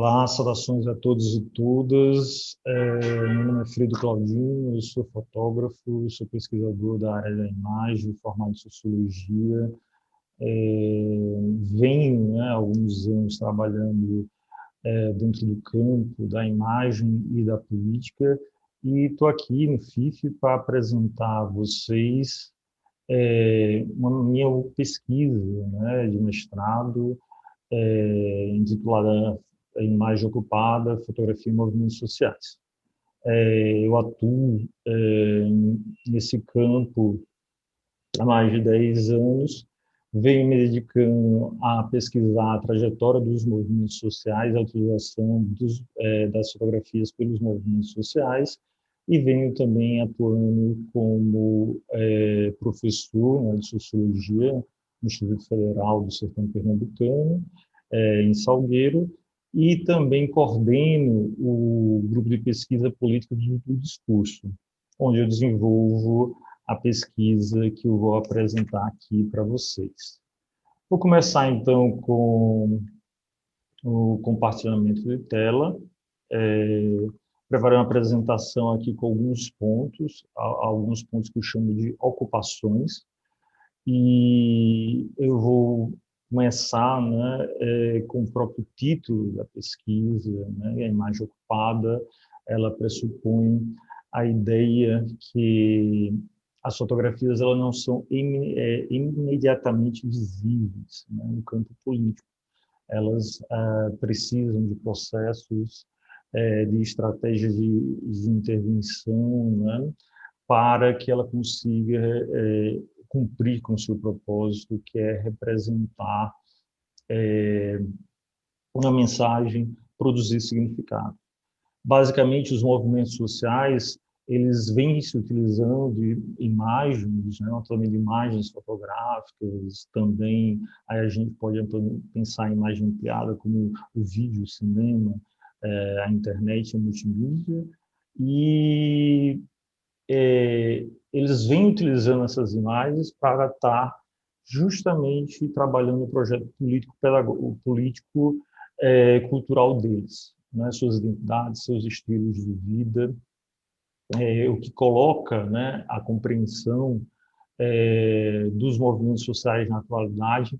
Olá, saudações a todos e todas. Meu nome é Fredo Claudinho, eu sou fotógrafo, sou pesquisador da área da imagem, formado em sociologia. Venho, né, há alguns anos trabalhando dentro do campo da imagem e da política e estou aqui no FIF para apresentar a vocês uma minha pesquisa, né, de mestrado intitulada Imagem Ocupada, Fotografia e Movimentos Sociais. Eu atuo nesse campo há mais de 10 anos, venho me dedicando a pesquisar a trajetória dos movimentos sociais, a utilização das fotografias pelos movimentos sociais, e venho também atuando como professor, né, de Sociologia no Instituto Federal do Sertão Pernambucano, em Salgueiro, e também coordeno o grupo de pesquisa política do discurso, onde eu desenvolvo a pesquisa que eu vou apresentar aqui para vocês. Vou começar, então, com o compartilhamento de tela, preparei uma apresentação aqui com alguns pontos que eu chamo de ocupações, e eu vou começar, né, com o próprio título da pesquisa, né, a imagem ocupada. Ela pressupõe a ideia que as fotografias elas não são imediatamente visíveis, né, no campo político. Elas precisam de processos, de estratégias de intervenção, né, para que ela consiga cumprir com o seu propósito, que é representar uma mensagem, produzir significado. Basicamente, os movimentos sociais, eles vêm se utilizando de imagens, né, naturalmente de imagens fotográficas, também aí a gente pode pensar em imagem ampliada como o vídeo, o cinema, a internet, a multimídia, e eles vêm utilizando essas imagens para estar justamente trabalhando no projeto político cultural deles, né? Suas identidades, seus estilos de vida, o que coloca, né, a compreensão dos movimentos sociais na atualidade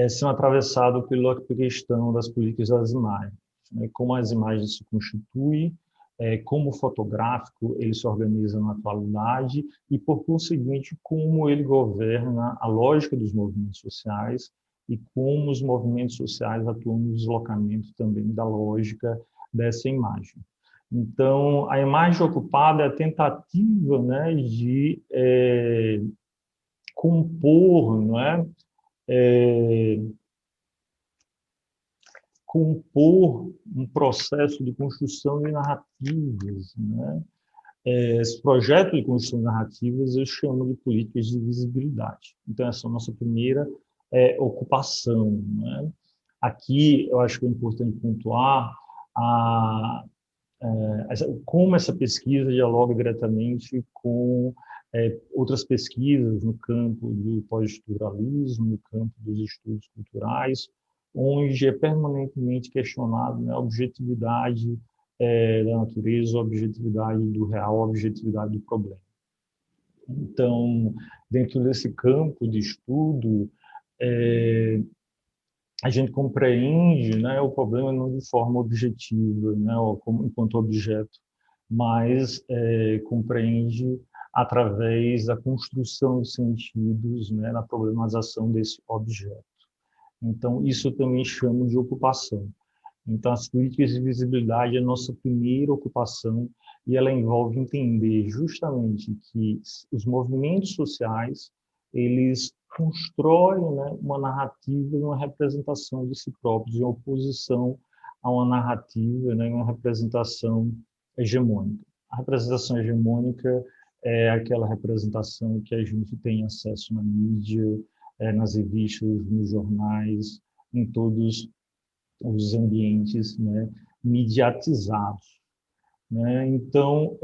sendo atravessado pela questão das políticas das imagens, né? Como as imagens se constituem, como o fotográfico ele se organiza na atualidade e, por conseguinte, como ele governa a lógica dos movimentos sociais e como os movimentos sociais atuam no deslocamento também da lógica dessa imagem. Então, a imagem ocupada é a tentativa, né, de compor, não é? Compor um processo de construção de narrativas, né? Esse projeto de construção de narrativas eu chamo de políticas de visibilidade. Então, essa é a nossa primeira ocupação, né? Aqui, eu acho que é importante pontuar como essa pesquisa dialoga diretamente com outras pesquisas no campo do pós-estruturalismo, no campo dos estudos culturais, onde é permanentemente questionado, né, a objetividade da natureza, a objetividade do real, a objetividade do problema. Então, dentro desse campo de estudo, a gente compreende, né, o problema não de forma objetiva, né, enquanto objeto, mas compreende através da construção de sentidos, né, na problematização desse objeto. Então, isso eu também chamo de ocupação. Então, as políticas de visibilidade é a nossa primeira ocupação e ela envolve entender justamente que os movimentos sociais, eles constroem, né, uma narrativa e uma representação de si próprios em oposição a uma narrativa, né, uma representação hegemônica. A representação hegemônica é aquela representação que a gente tem acesso na mídia, nas revistas, nos jornais, em todos os ambientes, né, mediatizados, né? Então,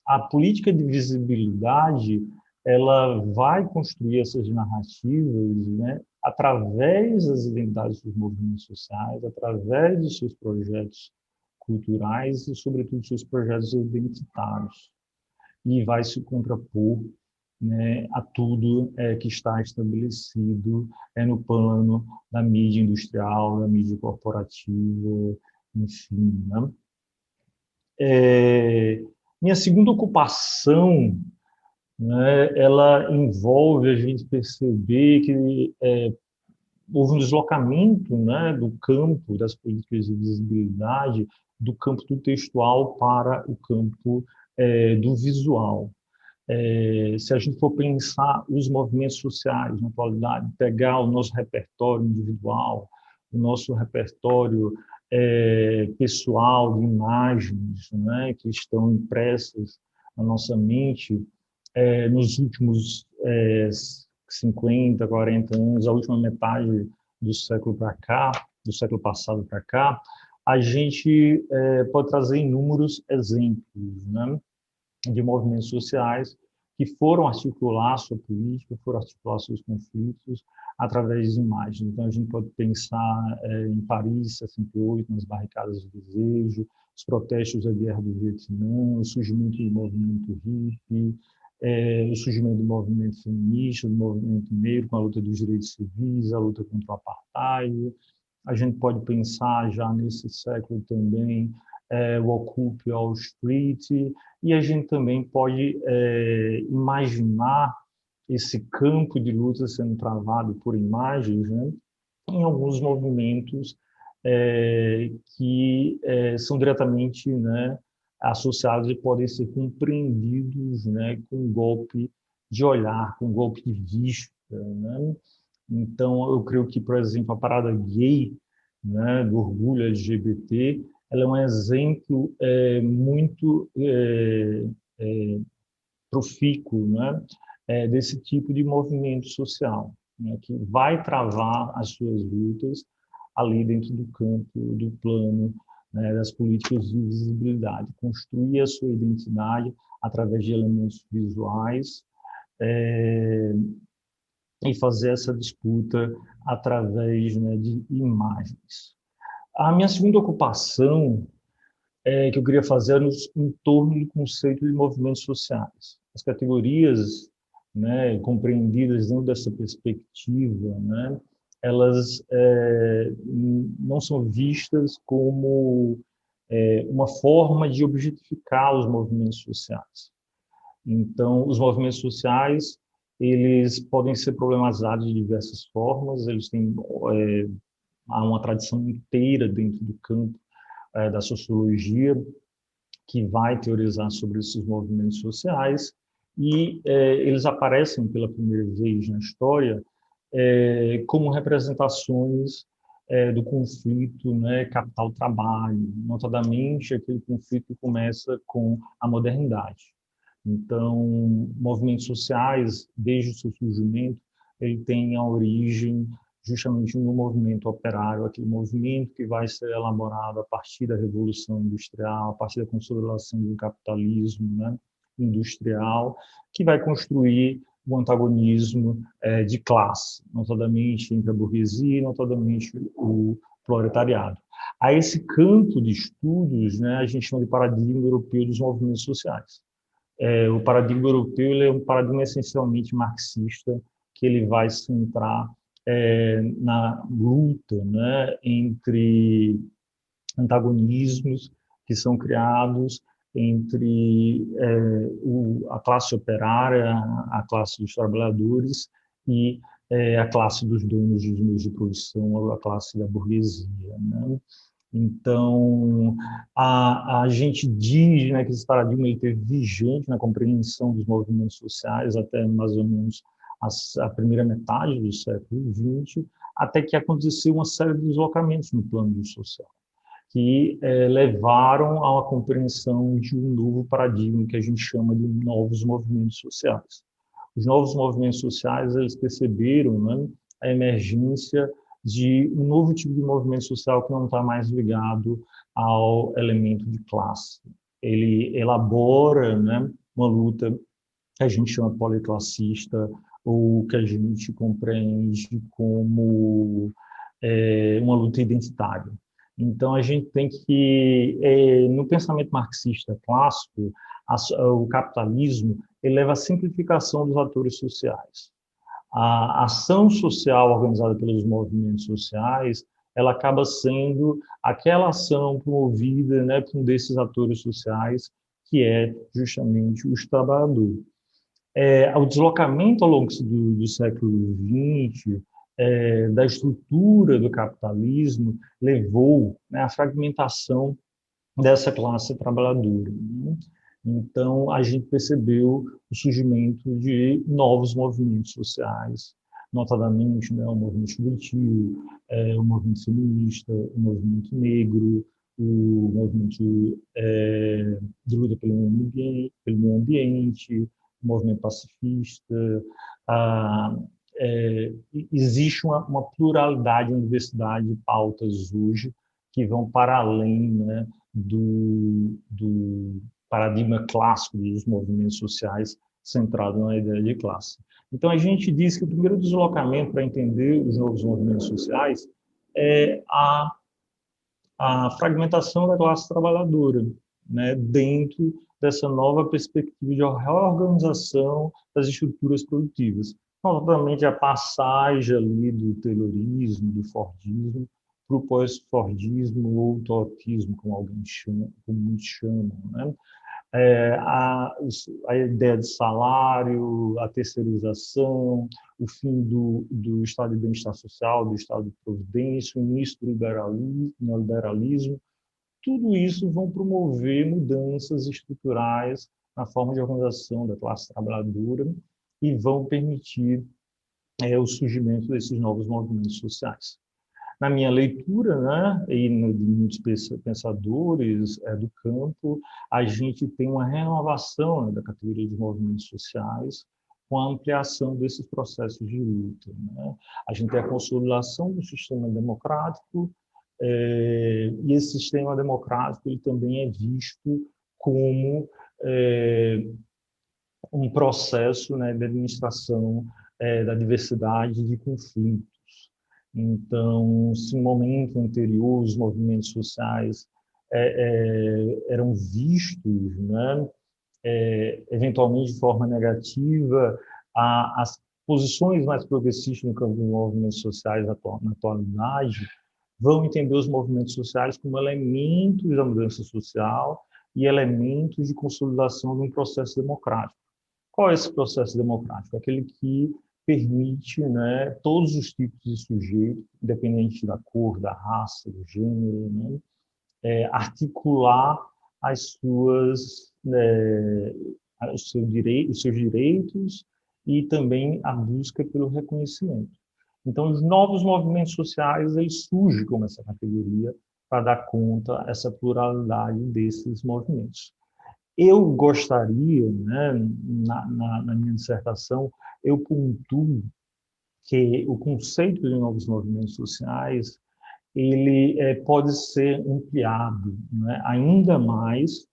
a política de visibilidade ela vai construir essas narrativas, né, através das identidades dos movimentos sociais, através dos seus projetos culturais e, sobretudo, seus projetos identitários. E vai se contrapor, né, a tudo que está estabelecido no plano da mídia industrial, da mídia corporativa, enfim. Né? Minha segunda ocupação, né, ela envolve a gente perceber que houve um deslocamento, né, do campo das políticas de visibilidade, do campo do textual para o campo do visual. Se a gente for pensar os movimentos sociais na atualidade, pegar o nosso repertório individual, o nosso repertório pessoal de imagens, né, que estão impressas na nossa mente nos últimos 50, 40 anos, a última metade do século para cá, do século passado para cá, a gente pode trazer inúmeros exemplos, né, de movimentos sociais que foram articular sua política, foram articular seus conflitos através de imagens. Então, a gente pode pensar em Paris, 68, nas barricadas do desejo, os protestos da guerra do Vietnã, o surgimento do movimento hippie, o surgimento do movimento feminista, do movimento negro, com a luta dos direitos civis, a luta contra o apartheid. A gente pode pensar já nesse século também o Occupy Wall Street, e a gente também pode imaginar esse campo de luta sendo travado por imagens, né, em alguns movimentos que são diretamente, né, associados e podem ser compreendidos, né, com um golpe de olhar, com um golpe de vista. Né? Então, eu creio que, por exemplo, a parada gay, né, do orgulho LGBT, ela é um exemplo muito profícuo, né, desse tipo de movimento social, né, que vai travar as suas lutas ali dentro do campo, do plano, né, das políticas de visibilidade, construir a sua identidade através de elementos visuais e fazer essa disputa através, né, de imagens. A minha segunda ocupação que eu queria fazer em torno do conceito de movimentos sociais. As categorias, né, compreendidas dentro dessa perspectiva, né, elas não são vistas como uma forma de objetificar os movimentos sociais. Então, os movimentos sociais, eles podem ser problematizados de diversas formas, eles têm há uma tradição inteira dentro do campo da sociologia que vai teorizar sobre esses movimentos sociais, e eles aparecem pela primeira vez na história como representações do conflito, né, capital-trabalho, notadamente aquele conflito que começa com a modernidade. Então, movimentos sociais, desde o seu surgimento, ele tem a origem justamente no movimento operário, aquele movimento que vai ser elaborado a partir da Revolução Industrial, a partir da consolidação do capitalismo, né, industrial, que vai construir o antagonismo de classe, notadamente entre a burguesia e notadamente o proletariado. A esse campo de estudos, né, a gente chama de paradigma europeu dos movimentos sociais. O paradigma europeu ele é um paradigma essencialmente marxista, que ele vai se centrar na luta, né, entre antagonismos que são criados entre a classe operária, a classe dos trabalhadores e a classe dos donos dos meios de produção, a classe da burguesia. Né? Então, a gente diz, né, que esse paradigma ele teve vigente na compreensão dos movimentos sociais até mais ou menos a primeira metade do século XX, até que aconteceu uma série de deslocamentos no plano do social, que levaram a uma compreensão de um novo paradigma que a gente chama de novos movimentos sociais. Os novos movimentos sociais, eles perceberam, né, a emergência de um novo tipo de movimento social que não está mais ligado ao elemento de classe. Ele elabora, né, uma luta que a gente chama policlassista, ou que a gente compreende como uma luta identitária. Então, a gente tem que, no pensamento marxista clássico, o capitalismo ele leva à simplificação dos atores sociais. A ação social organizada pelos movimentos sociais, ela acaba sendo aquela ação promovida, né, por um desses atores sociais, que é justamente os trabalhadores. O deslocamento ao longo do século XX, da estrutura do capitalismo, levou, né, à fragmentação dessa classe trabalhadora, né? Então, a gente percebeu o surgimento de novos movimentos sociais, notadamente, né, o movimento estudantil, o movimento feminista, o movimento negro, o movimento de luta pelo meio ambiente, o movimento pacifista. Ah, existe uma pluralidade, uma diversidade de pautas hoje que vão para além, né, do paradigma clássico dos movimentos sociais centrado na ideia de classe. Então, a gente diz que o primeiro deslocamento para entender os novos movimentos sociais é a fragmentação da classe trabalhadora, né, dentro dessa nova perspectiva de reorganização das estruturas produtivas. Novamente, a passagem ali do Taylorismo, do Fordismo, para o pós-Fordismo ou utopismo, como muitos chamam, né? A ideia de salário, a terceirização, o fim do estado de bem-estar social, do estado de providência, o início do neoliberalismo, tudo isso vão promover mudanças estruturais na forma de organização da classe trabalhadora e vão permitir o surgimento desses novos movimentos sociais. Na minha leitura, né, e de muitos pensadores do campo, a gente tem uma renovação, né, da categoria de movimentos sociais com a ampliação desses processos de luta, né? A gente tem a consolidação do sistema democrático, e esse sistema democrático ele também é visto como um processo, né, de administração da diversidade de conflitos. Então, se no momento anterior os movimentos sociais eram vistos, né, eventualmente de forma negativa, as posições mais progressistas no campo dos movimentos sociais na atualidade vão entender os movimentos sociais como elementos da mudança social e elementos de consolidação de um processo democrático. Qual é esse processo democrático? Aquele que permite, né, todos os tipos de sujeitos, independente da cor, da raça, do gênero, né, articular as suas, os seus direitos e também a busca pelo reconhecimento. Então, os novos movimentos sociais eles surgem como essa categoria para dar conta essa pluralidade desses movimentos. Eu gostaria, né, na minha dissertação, eu pontuo que o conceito de novos movimentos sociais ele pode ser ampliado, né, ainda mais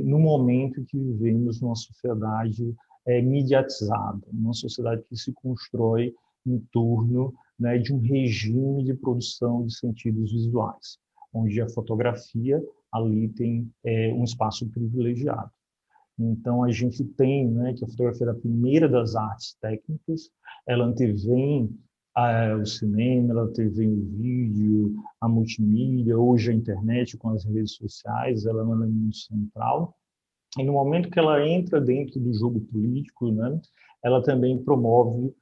no momento que vivemos numa sociedade mediatizada, uma sociedade que se constrói em torno, né, de um regime de produção de sentidos visuais, onde a fotografia ali tem um espaço privilegiado. Então, a gente tem, né, que a fotografia é a primeira das artes técnicas, ela antevém o cinema, ela antevém o vídeo, a multimídia, hoje a internet com as redes sociais, ela é um elemento central. E no momento que ela entra dentro do jogo político, né, ela também promove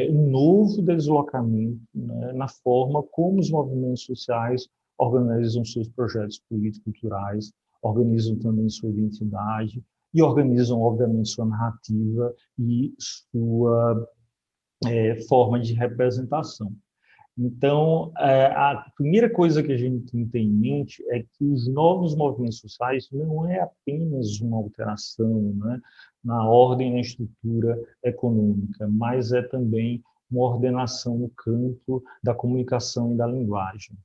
um novo deslocamento, né, na forma como os movimentos sociais organizam seus projetos político-culturais, organizam também sua identidade e organizam, obviamente, sua narrativa e sua forma de representação. Então, a primeira coisa que a gente tem que ter em mente é que os novos movimentos sociais não é apenas uma alteração, né, na ordem e na estrutura econômica, mas é também uma ordenação no campo da comunicação e da linguagem.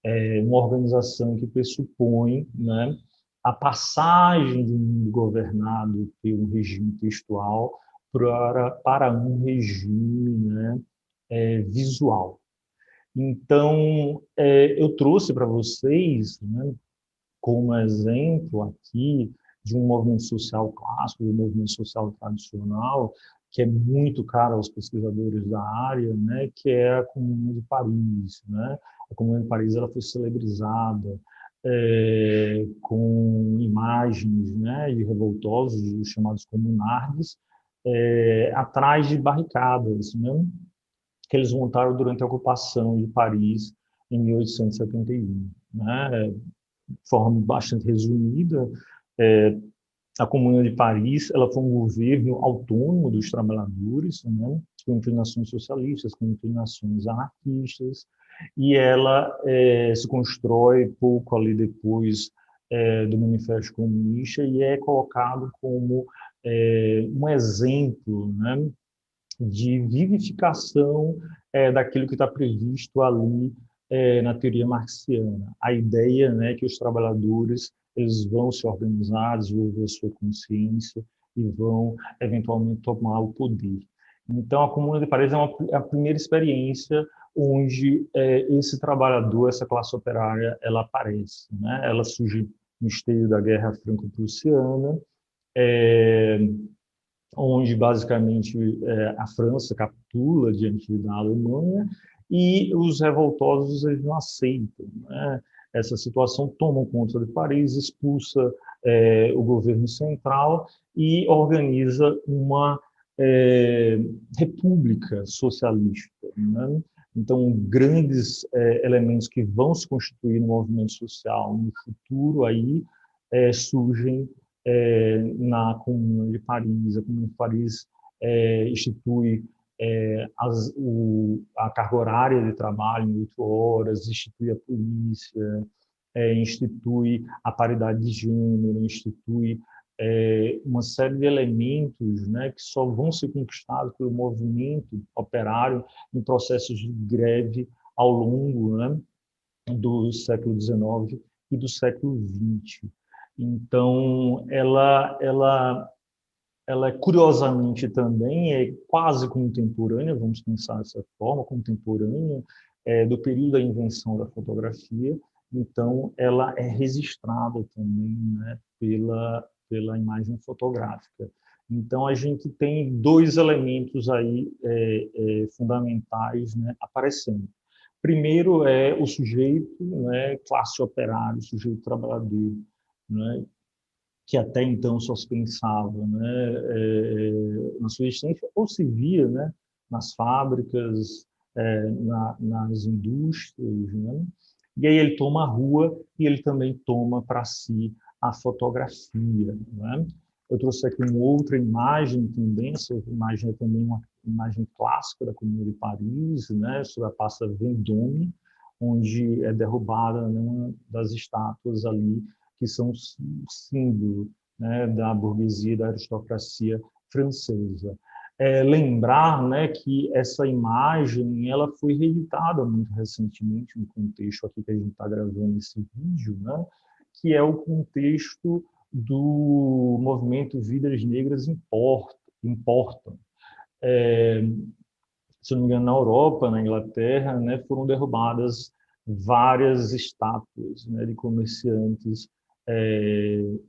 É uma organização que pressupõe, né, a passagem de um mundo governado por um regime textual para um regime, né, visual. Então, eu trouxe para vocês, né, como exemplo aqui de um movimento social clássico, de um movimento social tradicional, que é muito caro aos pesquisadores da área, né, que é a Comuna de Paris, né? A Comuna de Paris ela foi celebrizada com imagens, né, de revoltosos, os chamados comunards, atrás de barricadas, né, que eles montaram durante a ocupação de Paris em 1871, né? De forma bastante resumida, é, a Comuna de Paris ela foi um governo autônomo dos trabalhadores, né, com inclinações socialistas, com inclinações anarquistas, e ela se constrói pouco ali depois do Manifesto Comunista e é colocado como um exemplo, né, de vivificação daquilo que está previsto ali na teoria marxiana. A ideia, né, que os trabalhadores eles vão se organizar, desenvolver a sua consciência e vão eventualmente tomar o poder. Então, a Comuna de Paris é a primeira experiência onde esse trabalhador, essa classe operária, ela aparece, né? Ela surge no esteio da Guerra Franco-Prussiana, é, onde basicamente a França capitula diante da Alemanha e os revoltosos eles não aceitam, né, essa situação, tomam conta de Paris, expulsa o governo central e organiza uma república socialista, né? Então, grandes elementos que vão se constituir no movimento social no futuro aí surgem na Comuna de Paris. A Comuna de Paris institui a carga horária de trabalho em 8 horas, institui a polícia, institui a paridade de gênero, institui uma série de elementos, né, que só vão ser conquistados pelo movimento operário em processos de greve ao longo, né, do século XIX e do século XX. Então, ela curiosamente também é quase contemporânea, vamos pensar dessa forma, contemporânea do período da invenção da fotografia. Então, ela é registrada também, né, pela imagem fotográfica. Então, a gente tem dois elementos aí fundamentais, né, aparecendo. Primeiro é o sujeito, né, classe operária, o sujeito trabalhador, né, que até então só se pensava, né, na sua existência, ou se via, né, nas fábricas, nas indústrias, né? E aí ele toma a rua e ele também toma para si a fotografia, né? Eu trouxe aqui uma outra imagem também, essa imagem é também uma imagem clássica da Comuna de Paris, né, sobre a Praça Vendôme, onde é derrubada, né, uma das estátuas ali que são símbolo, né, da burguesia, da aristocracia francesa. Lembrar, né, que essa imagem ela foi reeditada muito recentemente no contexto aqui que a gente está gravando esse vídeo, né, que é o contexto do movimento Vidas Negras Importam. Se não me engano, na Europa, na Inglaterra, né, foram derrubadas várias estátuas, né, de comerciantes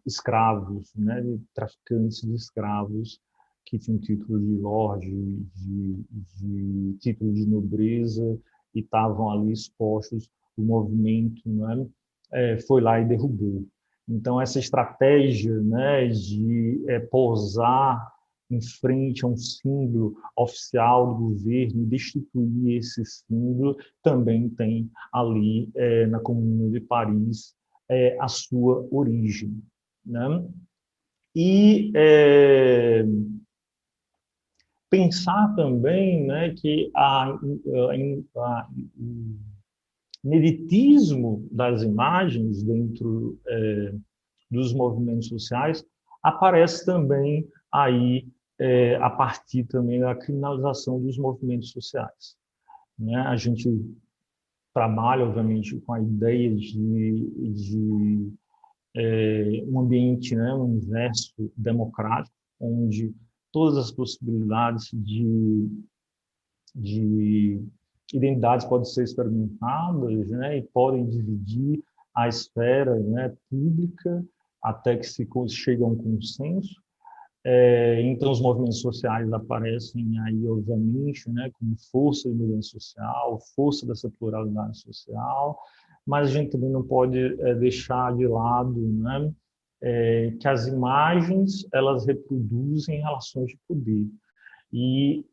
escravos, né, de traficantes de escravos que tinham título de lorde, de título de nobreza e estavam ali expostos. O movimento, né, foi lá e derrubou. Então, essa estratégia, né, de posar em frente a um símbolo oficial do governo, destituir esse símbolo, também tem ali na Comuna de Paris a sua origem, né? E pensar também, né, que o ineditismo das imagens dentro dos movimentos sociais aparece também aí a partir também da criminalização dos movimentos sociais, né? A gente trabalha, obviamente, com a ideia de um ambiente, né, um universo democrático, onde todas as possibilidades de identidades podem ser experimentadas, né, e podem dividir a esfera, né, pública até que se chegue a um consenso. Então, os movimentos sociais aparecem aí, obviamente, né, como força de mudança social, força dessa pluralidade social, mas a gente também não pode deixar de lado, né, que as imagens elas reproduzem relações de poder. E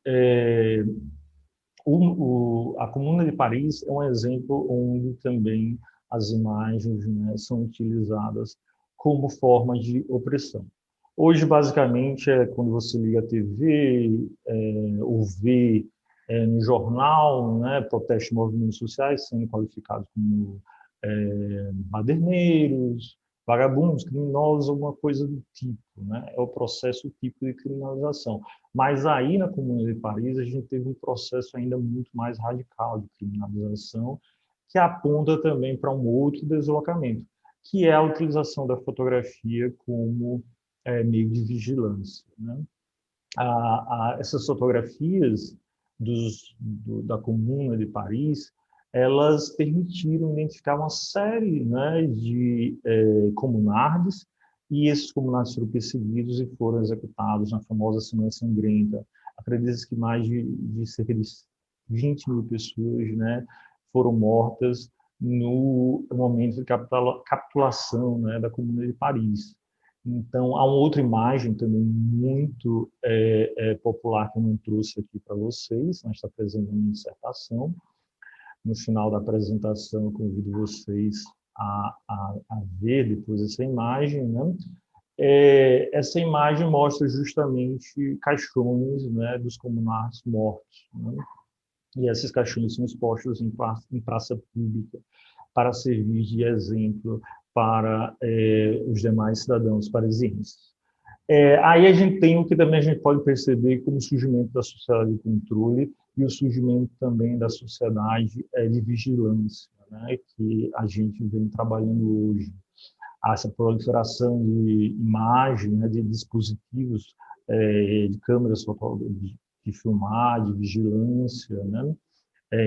a Comuna de Paris é um exemplo onde também as imagens, né, são utilizadas como forma de opressão. Hoje, basicamente, é quando você liga a TV, ou vê no jornal, né, protestos e movimentos sociais sendo qualificados como baderneiros, vagabundos, criminosos, alguma coisa do tipo, né? É o processo típico de criminalização. Mas aí, na Comuna de Paris, a gente teve um processo ainda muito mais radical de criminalização, que aponta também para um outro deslocamento, que é a utilização da fotografia como meio de vigilância, né? Essas fotografias da Comuna de Paris, elas permitiram identificar uma série, né, de comunardes, e esses comunardes foram perseguidos e foram executados na famosa Semana Sangrenta. Acredita-se que mais de cerca de 20 mil pessoas, né, foram mortas no momento de capitulação, né, da Comuna de Paris. Então, há uma outra imagem também muito popular que eu não trouxe aqui para vocês, mas está presente na minha dissertação. No final da apresentação, eu convido vocês a ver depois essa imagem, né? Essa imagem mostra justamente caixões, né, dos comunards mortos, né? E esses caixões são expostos em praça pública para servir de exemplo para os demais cidadãos parisienses. Aí a gente tem o que também a gente pode perceber como o surgimento da sociedade de controle e o surgimento também da sociedade de vigilância, né, que a gente vem trabalhando hoje. Essa proliferação de imagem, né, de dispositivos, de câmeras de filmar, de vigilância, né,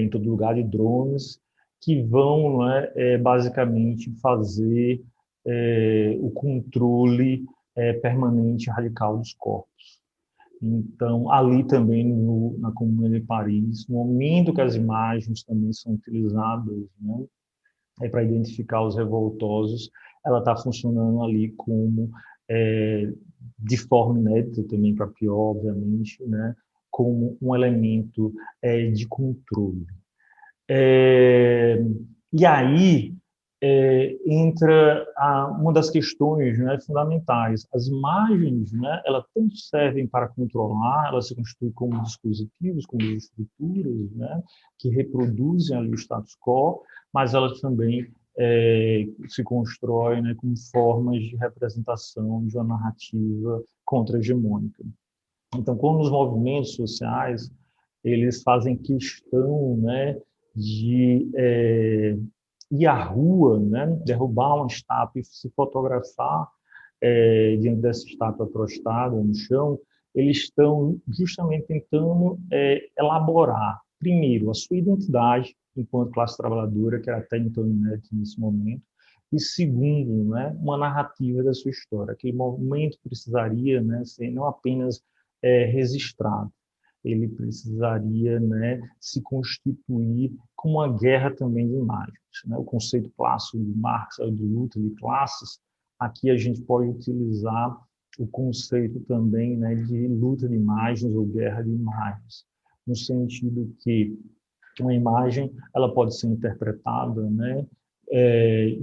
em todo lugar, de drones, que vão, né, basicamente fazer o controle permanente e radical dos corpos. Então, ali também na Comuna de Paris, no momento que as imagens também são utilizadas, né, para identificar os revoltosos, ela está funcionando ali como, de forma inédita também, para pior, obviamente, né, como um elemento de controle. É, e aí entra uma das questões, né, fundamentais. As imagens, né, elas tanto servem para controlar, elas se constituem como dispositivos, como estruturas, né, que reproduzem ali o status quo, mas elas também se constroem, né, como formas de representação de uma narrativa contra-hegemônica. Então, quando os movimentos sociais eles fazem questão, né, de ir à rua, né, derrubar uma estátua e se fotografar diante dessa estátua prostrada no chão, eles estão justamente tentando elaborar, primeiro, a sua identidade enquanto classe trabalhadora, que era até então inédita nesse momento, e segundo, né, uma narrativa da sua história. Aquele movimento precisaria, né, ser não apenas registrado, ele precisaria, né, se constituir como uma guerra também de imagens, né? O conceito clássico de Marx, de luta de classes, aqui a gente pode utilizar o conceito também, né, de luta de imagens ou guerra de imagens, no sentido que uma imagem ela pode ser interpretada, né,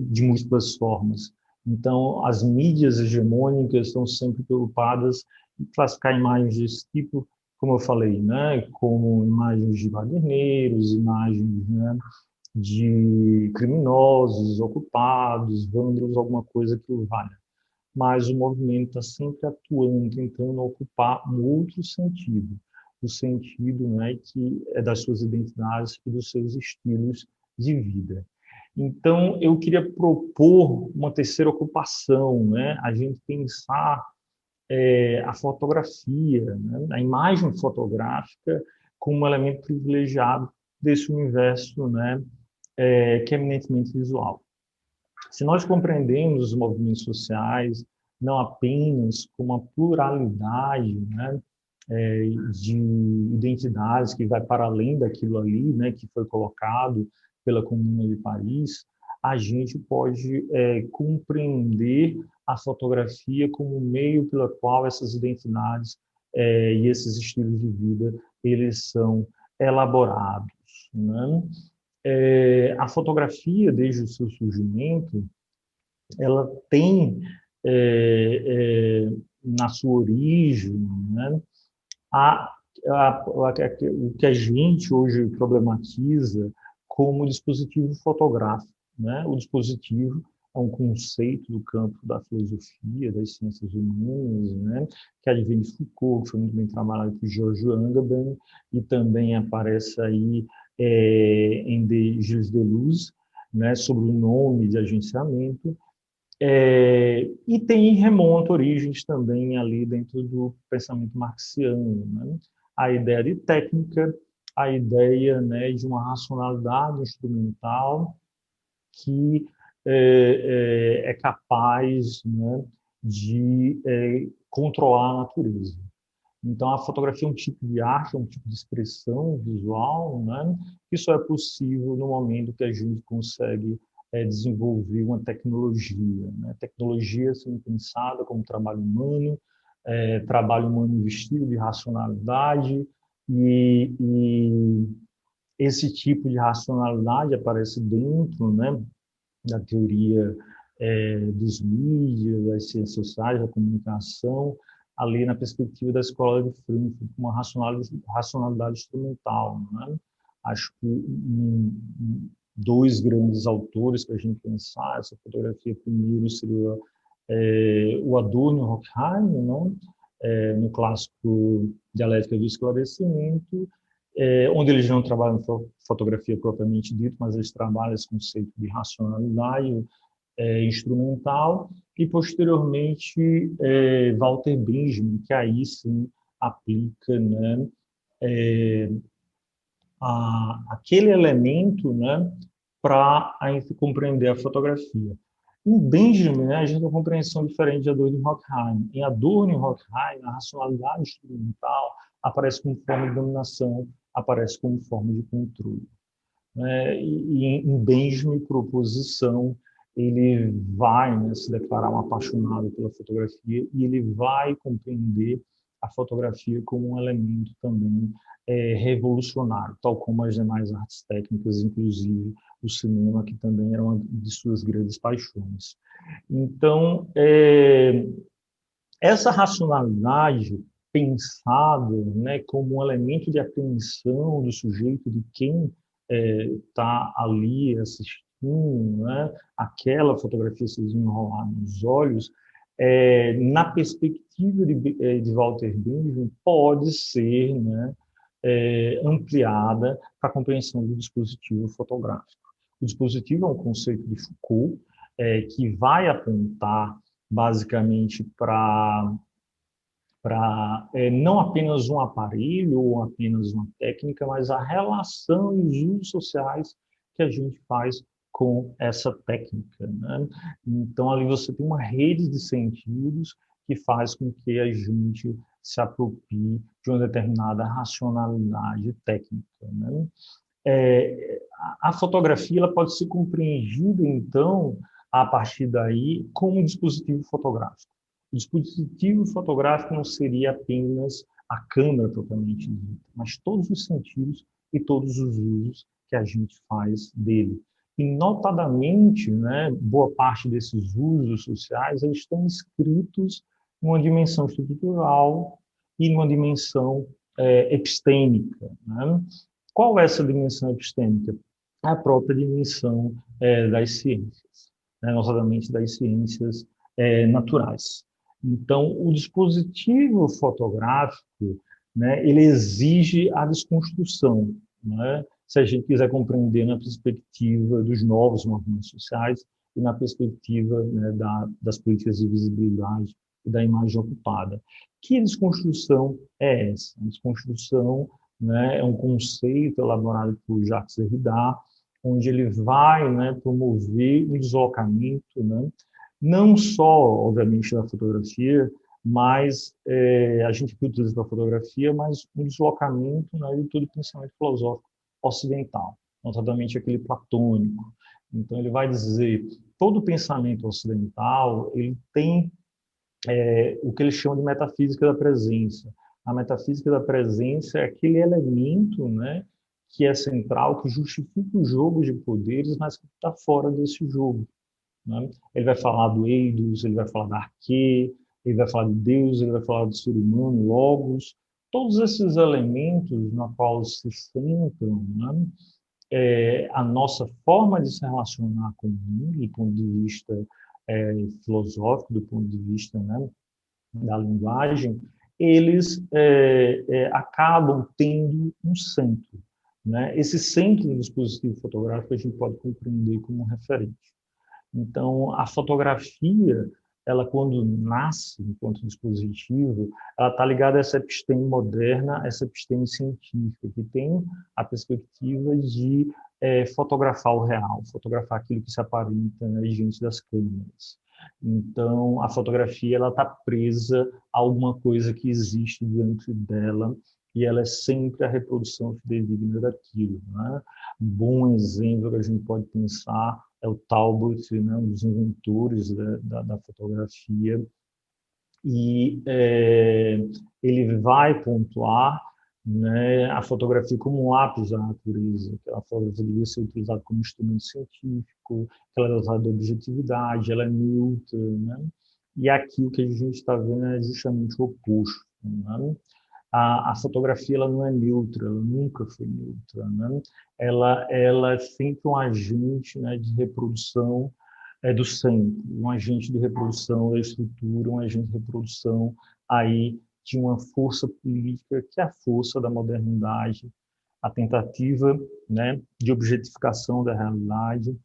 de múltiplas formas. Então, as mídias hegemônicas estão sempre preocupadas em classificar imagens desse tipo, como eu falei, né, como imagens de baderneiros, imagens, né, de criminosos, ocupados, vândalos, alguma coisa que o valha. Mas o movimento está sempre atuando, tentando ocupar um outro sentido, o sentido, né, que é das suas identidades e dos seus estilos de vida. Então, eu queria propor uma terceira ocupação, né, a gente pensar a fotografia, né? A imagem fotográfica como um elemento privilegiado desse universo, né? Que é eminentemente visual. Se nós compreendemos os movimentos sociais não apenas como uma pluralidade, né, de identidades que vai para além daquilo ali, né, que foi colocado pela Comuna de Paris, a gente pode compreender a fotografia como um meio pelo qual essas identidades e esses estilos de vida eles são elaborados, né? A fotografia, desde o seu surgimento, ela tem na sua origem, né, a, o que a gente hoje problematiza como dispositivo fotográfico, né? O dispositivo é um conceito do campo da filosofia, das ciências humanas, né? Que advém de Foucault, que foi muito bem trabalhado por Georges Agamben, e também aparece aí em Gilles Deleuze, né? Sobre o nome de agenciamento, e remonta origens também ali dentro do pensamento marxiano, né? A ideia de técnica, a ideia, né, de uma racionalidade instrumental que é capaz, né, de controlar a natureza. Então, a fotografia é um tipo de arte, é um tipo de expressão visual, né? Isso é possível no momento que a gente consegue desenvolver uma tecnologia, né? Tecnologia sendo pensada como trabalho humano investido de racionalidade, e esse tipo de racionalidade aparece dentro, né, da teoria dos mídias, das ciências sociais, da comunicação, ali na perspectiva da escola de Frankfurt, uma racionalidade instrumental, né? Acho que dois grandes autores para a gente pensar essa fotografia, primeiro seria o Adorno e o Horkheim, né? No clássico Dialética do Esclarecimento, onde eles não trabalham fotografia propriamente dita, mas eles trabalham esse conceito de racionalidade instrumental, e posteriormente Walter Benjamin, que aí sim aplica, né, aquele elemento, né, para a gente compreender a fotografia. Em Benjamin, né, a gente tem uma compreensão diferente de Adorno e Horkheim. Em Adorno e Horkheim, a racionalidade instrumental aparece como forma de dominação, aparece como forma de controle. E em Benjamin, por oposição, ele vai, né, se declarar um apaixonado pela fotografia, e ele vai compreender a fotografia como um elemento também revolucionário, tal como as demais artes técnicas, inclusive o cinema, que também era uma de suas grandes paixões. Então, essa racionalidade pensada, né, como um elemento de apreensão do sujeito, de quem está ali assistindo, né, aquela fotografia se desenrolar nos olhos, na perspectiva de Walter Benjamin, pode ser, né, ampliada para a compreensão do dispositivo fotográfico. O dispositivo é um conceito de Foucault, que vai apontar basicamente para não apenas um aparelho ou apenas uma técnica, mas a relação e os usos sociais que a gente faz com essa técnica, né? Então, ali você tem uma rede de sentidos que faz com que a gente se aproprie de uma determinada racionalidade técnica, né? A fotografia ela pode ser compreendida, então, a partir daí, como um dispositivo fotográfico. O dispositivo fotográfico não seria apenas a câmera propriamente dita, mas todos os sentidos e todos os usos que a gente faz dele. E, notadamente, né, boa parte desses usos sociais eles estão inscritos numa dimensão estrutural e numa dimensão epistêmica, né? Qual é essa dimensão epistêmica? É a própria dimensão das ciências, né, notadamente das ciências naturais. Então, o dispositivo fotográfico, né, ele exige a desconstrução, né? Se a gente quiser compreender na perspectiva dos novos movimentos sociais e na perspectiva, né, das políticas de visibilidade e da imagem ocupada. Que desconstrução é essa? A desconstrução, né, é um conceito elaborado por Jacques Derrida, onde ele vai, né, promover um deslocamento, né, não só, obviamente, da fotografia, mas a gente utiliza para a fotografia, mas um deslocamento, né, de todo o pensamento filosófico ocidental, notadamente aquele platônico. Então, ele vai dizer, todo o pensamento ocidental, ele tem o que ele chama de metafísica da presença. A metafísica da presença é aquele elemento, né, que é central, que justifica o jogo de poderes, mas que está fora desse jogo. Né? Ele vai falar do Eidos, ele vai falar da Arquê, ele vai falar de Deus, ele vai falar do ser humano, Logos, todos esses elementos na qual se centram, né, a nossa forma de se relacionar com o mundo, do ponto de vista filosófico, do ponto de vista, né, da linguagem, eles acabam tendo um centro. Né? Esse centro do dispositivo fotográfico a gente pode compreender como referente. Então, a fotografia, ela quando nasce enquanto dispositivo, ela está ligada a essa episteme moderna, essa episteme científica, que tem a perspectiva de fotografar o real, fotografar aquilo que se aparenta, né, diante das câmeras. Então, a fotografia ela está presa a alguma coisa que existe diante dela e ela é sempre a reprodução fidedigna daquilo. Né? Um bom exemplo que a gente pode pensar é o Talbot, né, um dos inventores da fotografia, e ele vai pontuar, né, a fotografia como um lápis da natureza, que a fotografia devia ser utilizada como instrumento científico, que ela é usada de objetividade, ela é neutra, né? E aqui o que a gente está vendo é justamente o oposto. Né? A fotografia ela não é neutra, ela nunca foi neutra. Né? Ela é sempre um agente, né, de reprodução do centro, um agente de reprodução da estrutura, um agente de reprodução aí de uma força política que é a força da modernidade, a tentativa, né, de objetificação da realidade,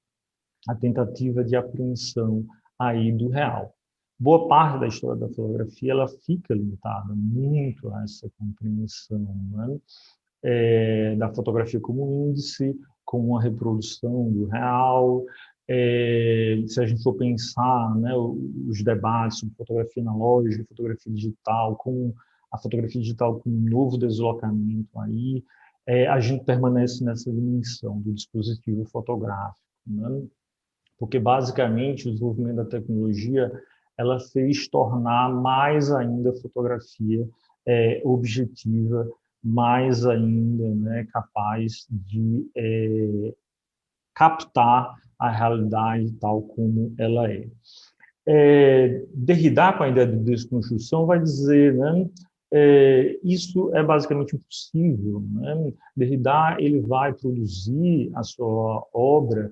a tentativa de apreensão aí do real. Boa parte da história da fotografia ela fica limitada muito a essa compreensão, né? Da fotografia como índice, como uma reprodução do real. Se a gente for pensar, né, os debates sobre fotografia analógica, fotografia digital, com a fotografia digital com um novo deslocamento aí, a gente permanece nessa dimensão do dispositivo fotográfico, né? Porque basicamente o desenvolvimento da tecnologia ela fez tornar mais ainda a fotografia objetiva, mais ainda, né, capaz de captar a realidade tal como ela é. Derrida, com a ideia de desconstrução, vai dizer, né, isso é basicamente impossível. Né? Derrida ele vai produzir a sua obra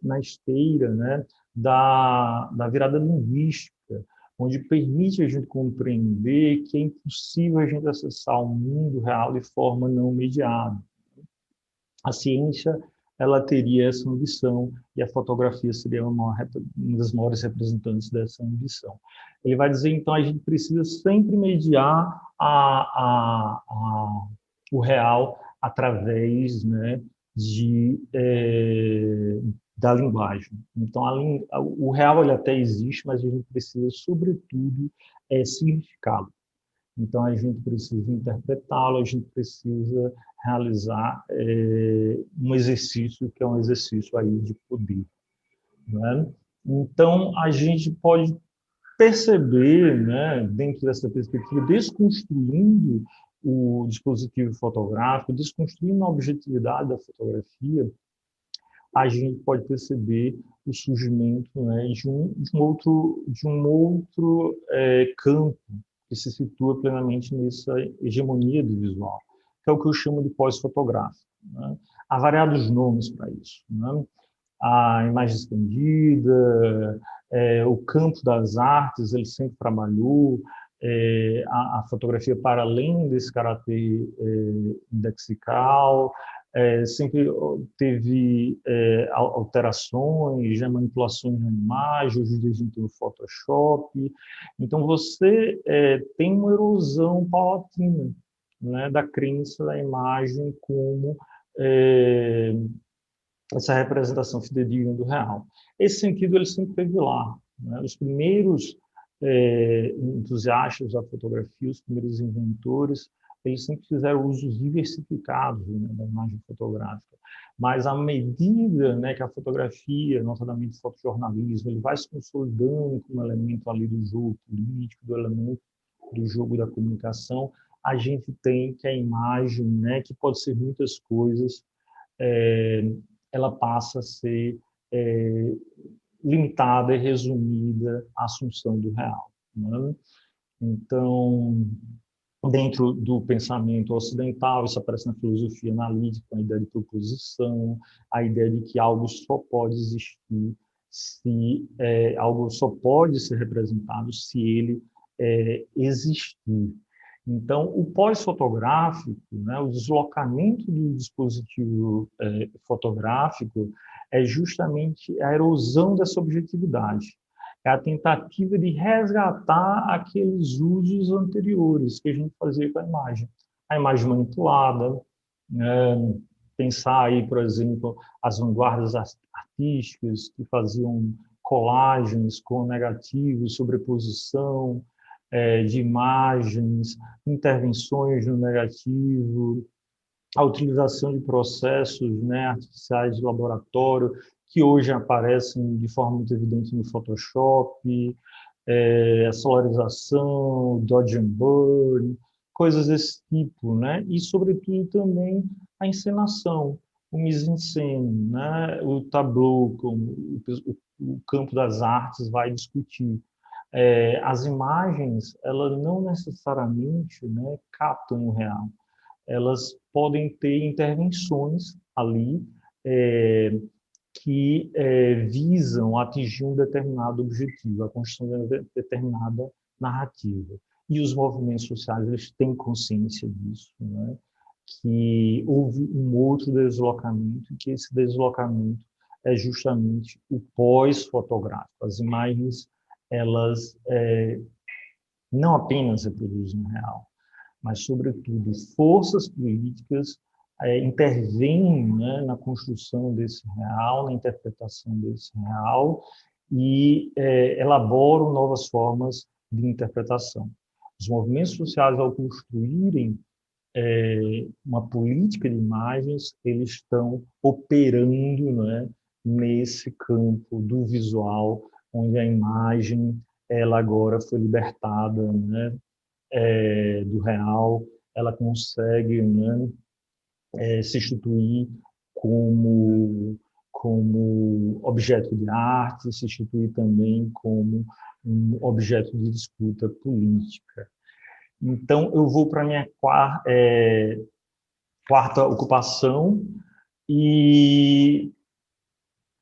na esteira, né, da virada linguística, onde permite a gente compreender que é impossível a gente acessar o mundo real de forma não mediada. A ciência ela teria essa ambição e a fotografia seria uma das maiores representantes dessa ambição. Ele vai dizer, então, a gente precisa sempre mediar o real através, né, da linguagem. Então, o real ele até existe, mas a gente precisa, sobretudo, significá-lo. Então, a gente precisa interpretá-lo, a gente precisa realizar um exercício que é um exercício aí de poder. Né? Então, a gente pode perceber, né, dentro dessa perspectiva, desconstruindo o dispositivo fotográfico, desconstruindo a objetividade da fotografia, a gente pode perceber o surgimento, né, de um outro campo que se situa plenamente nessa hegemonia do visual, que é o que eu chamo de pós-fotográfico. Né? Há variados nomes para isso. Né? A imagem expandida, o campo das artes, ele sempre trabalhou, a fotografia para além desse caráter indexical, sempre teve alterações, né, manipulações na imagem, hoje em dia a gente tem o Photoshop. Então, você tem uma erosão paulatina, né, da crença da imagem como essa representação fidedigna do real. Esse sentido ele sempre teve lá, né? Os primeiros entusiastas da fotografia, os primeiros inventores, eles sempre fizeram usos diversificados, né, da imagem fotográfica. Mas à medida, né, que a fotografia, notadamente o fotojornalismo, ele vai se consolidando como elemento ali do jogo político, do elemento do jogo da comunicação, a gente tem que a imagem, né, que pode ser muitas coisas, ela passa a ser limitada e resumida à assunção do real, né? Então, dentro do pensamento ocidental, isso aparece na filosofia analítica, a ideia de proposição, a ideia de que algo só pode existir se algo só pode ser representado se ele existir. Então, o pós-fotográfico, né, o deslocamento do dispositivo fotográfico é justamente a erosão dessa objetividade. É a tentativa de resgatar aqueles usos anteriores que a gente fazia com a imagem. A imagem manipulada, né, pensar aí, por exemplo, as vanguardas artísticas que faziam colagens com negativos, sobreposição, de imagens, intervenções no negativo, a utilização de processos, né, artificiais de laboratório, que hoje aparecem de forma muito evidente no Photoshop, a solarização, dodge and burn, coisas desse tipo, né? E, sobretudo, também a encenação, o mise-en-scène, né? O tableau, como o campo das artes vai discutir. As imagens, elas não necessariamente, né, captam o real. Elas podem ter intervenções ali que visam atingir um determinado objetivo, a construção de uma determinada narrativa. E os movimentos sociais eles têm consciência disso, né? Que houve um outro deslocamento, e que esse deslocamento é justamente o pós-fotográfico. As imagens, elas não apenas reproduzem o real, mas, sobretudo, forças políticas intervêm, né, na construção desse real, na interpretação desse real e elaboram novas formas de interpretação. Os movimentos sociais, ao construírem uma política de imagens, eles estão operando, né, nesse campo do visual, onde a imagem ela agora foi libertada, né, do real, ela consegue, né, se instituir como objeto de arte, se instituir também como um objeto de disputa política. Então, eu vou para a minha quarta ocupação e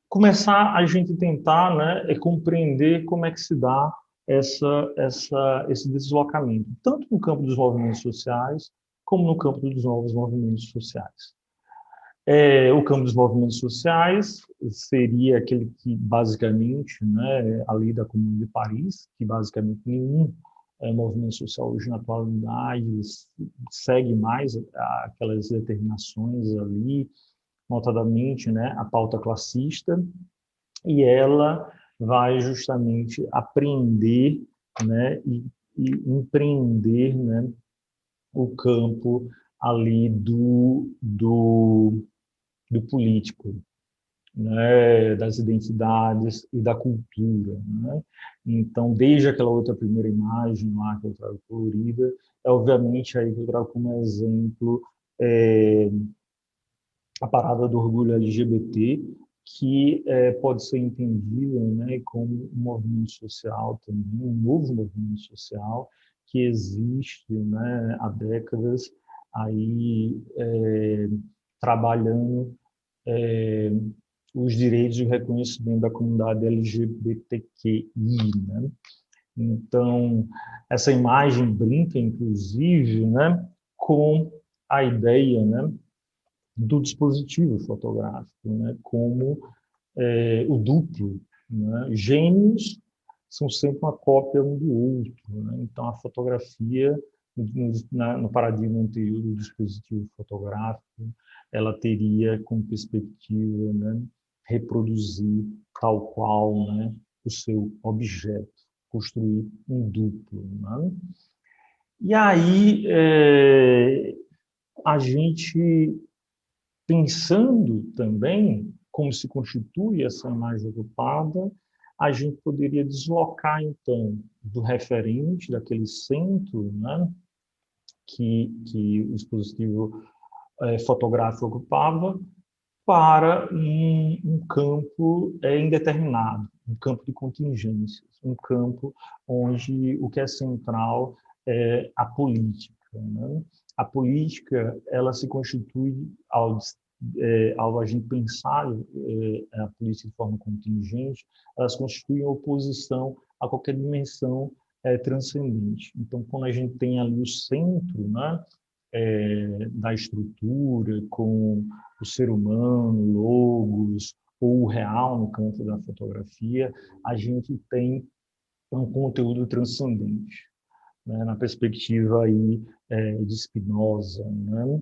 começar a gente tentar, né, compreender como é que se dá esse deslocamento, tanto no campo dos movimentos sociais, como no campo dos novos movimentos sociais. O campo dos movimentos sociais seria aquele que, basicamente, né, a lei da Comuna de Paris, que basicamente nenhum movimento social hoje na atualidade segue mais aquelas determinações ali, notadamente, né, a pauta classista, e ela vai justamente aprender, né, e empreender, né, o campo ali do político, né, das identidades e da cultura, né? Então, desde aquela outra primeira imagem lá que eu trago colorida, obviamente aí que eu trago como exemplo a parada do orgulho LGBT, que pode ser entendido, né, como um movimento social também, um novo movimento social que existe, né, há décadas aí trabalhando os direitos e o reconhecimento da comunidade LGBTQI, né? Então, essa imagem brinca, inclusive, né, com a ideia, né, do dispositivo fotográfico, né, como o duplo, né? Gêmeos são sempre uma cópia um do outro, né? Então, a fotografia, no paradigma anterior do dispositivo fotográfico, ela teria como perspectiva, né, reproduzir tal qual, né, o seu objeto, construir um duplo, né? E aí, a gente, pensando também como se constitui essa imagem ocupada, a gente poderia deslocar, então, do referente, daquele centro, né, que o dispositivo fotográfico ocupava, para um campo indeterminado, um campo de contingências, um campo onde o que é central é a política, né? A política, ela se constitui ao a gente pensar a política de forma contingente, ela se constitui em oposição a qualquer dimensão transcendente. Então, quando a gente tem ali o centro, né, da estrutura, com o ser humano, logos, ou o real no campo da fotografia, a gente tem um conteúdo transcendente, né, na perspectiva aí de Spinoza, né?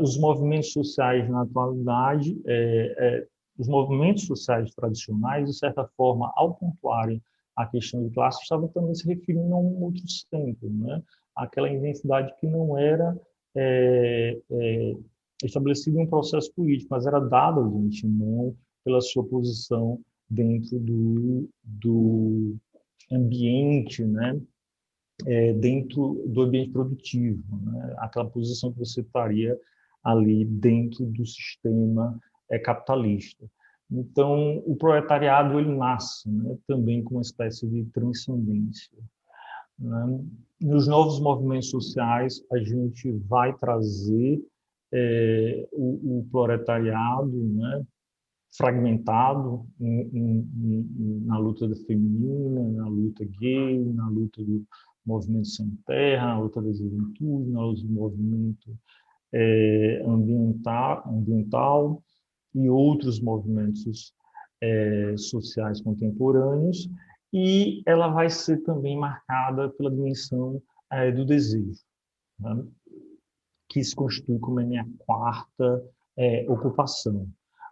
Os movimentos sociais na atualidade, os movimentos sociais tradicionais, de certa forma, ao pontuarem a questão de classe, estavam também se referindo a um outro centro, né? Aquela identidade que não era estabelecida em um processo político, mas era dada ao de antemão pela sua posição dentro do ambiente, né? Dentro do ambiente produtivo, né? Aquela posição que você estaria ali dentro do sistema capitalista. Então, o proletariado ele nasce, né, também com uma espécie de transcendência, né? Nos novos movimentos sociais, a gente vai trazer o proletariado, né, fragmentado na luta feminina, na luta gay, na luta do movimento sem terra, na luta da juventude, na luta do movimento ambiental e outros movimentos sociais contemporâneos, e ela vai ser também marcada pela dimensão do desejo, né? Que se constitui como a minha quarta ocupação.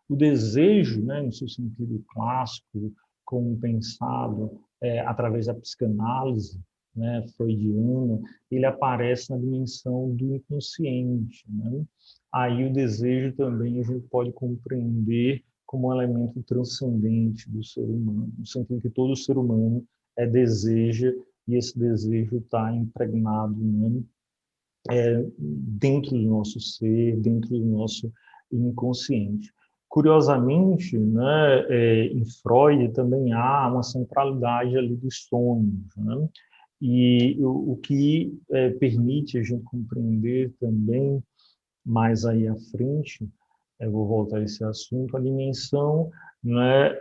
O desejo, né, no seu sentido clássico, como pensado através da psicanálise, né, freudiana, ele aparece na dimensão do inconsciente, né? Aí o desejo também a gente pode compreender como um elemento transcendente do ser humano, no sentido que todo ser humano deseja, e esse desejo está impregnado, né, dentro do nosso ser, dentro do nosso inconsciente. Curiosamente, né, em Freud também há uma centralidade ali dos sonhos, né? E o que permite a gente compreender também, mais aí à frente, eu vou voltar a esse assunto, a dimensão, né,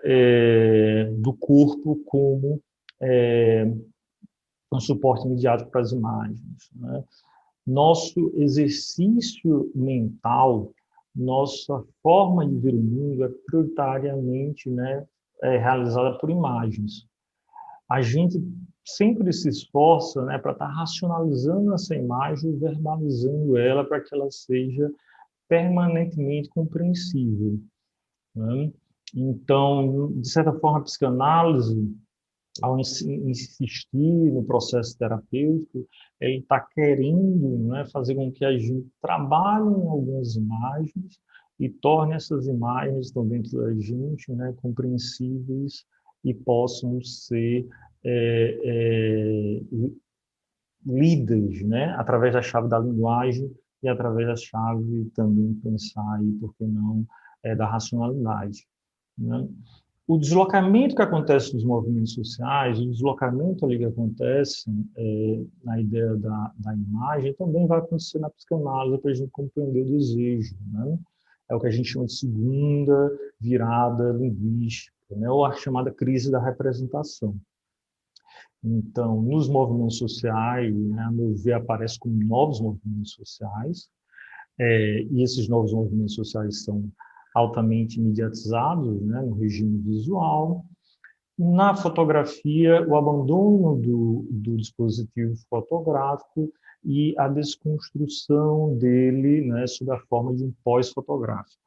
do corpo como um suporte imediato para as imagens, né? Nosso exercício mental, nossa forma de ver o mundo é prioritariamente, né, realizada por imagens. A gente sempre se esforça, né, para estar racionalizando essa imagem, verbalizando ela para que ela seja permanentemente compreensível, né? Então, de certa forma, a psicanálise, ao insistir no processo terapêutico, ele está querendo, né, fazer com que a gente trabalhe em algumas imagens e torne essas imagens que estão dentro da gente, né, compreensíveis e possam ser lidas, né, através da chave da linguagem e através da chave também pensar aí, por que não, da racionalidade, né? O deslocamento que acontece nos movimentos sociais, o deslocamento ali que acontece na ideia da imagem, também vai acontecer na psicanálise para a gente compreender o desejo, né? É o que a gente chama de segunda virada linguística, né? Ou a chamada crise da representação. Então, nos movimentos sociais, né, a meu ver, aparece como novos movimentos sociais, E esses novos movimentos sociais são altamente mediatizados, né, no regime visual. Na fotografia, o abandono do dispositivo fotográfico e a desconstrução dele, né, sob a forma de um pós-fotográfico.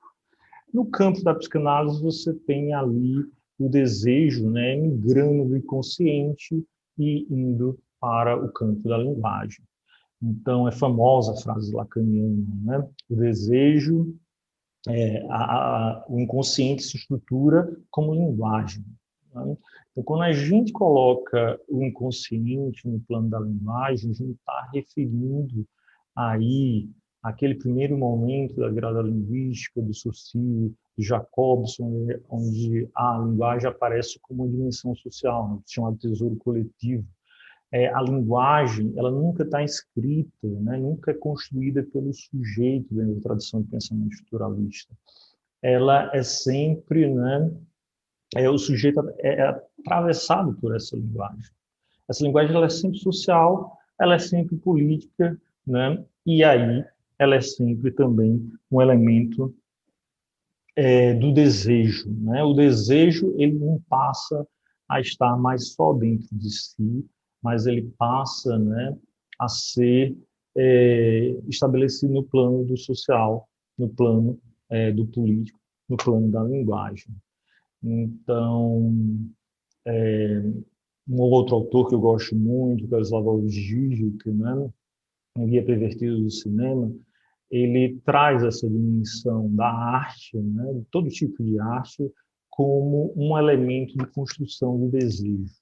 No campo da psicanálise, você tem ali o desejo, né, migrando do inconsciente e indo para o campo da linguagem. Então, é famosa a frase lacaniana, né? O desejo, o inconsciente se estrutura como linguagem. Né? Então, quando a gente coloca o inconsciente no plano da linguagem, a gente está referindo aí aquele primeiro momento da virada linguística, do Saussure, do Jacobson, onde a linguagem aparece como uma dimensão social, né? Chamado tesouro coletivo. A linguagem, ela nunca está escrita, né? Nunca é construída pelo sujeito dentro da tradição de pensamento estruturalista. Ela é sempre, né? O sujeito é atravessado por essa linguagem. Essa linguagem ela é sempre social, ela é sempre política, né? E aí ela é sempre também um elemento do desejo, né? O desejo ele não passa a estar mais só dentro de si, mas ele passa, né, a ser estabelecido no plano do social, no plano do político, no plano da linguagem. Então, um outro autor que eu gosto muito, que é o Slavoj Žižek, né, um guia pervertido do cinema, ele traz essa dimensão da arte, né, de todo tipo de arte, como um elemento de construção do desejo.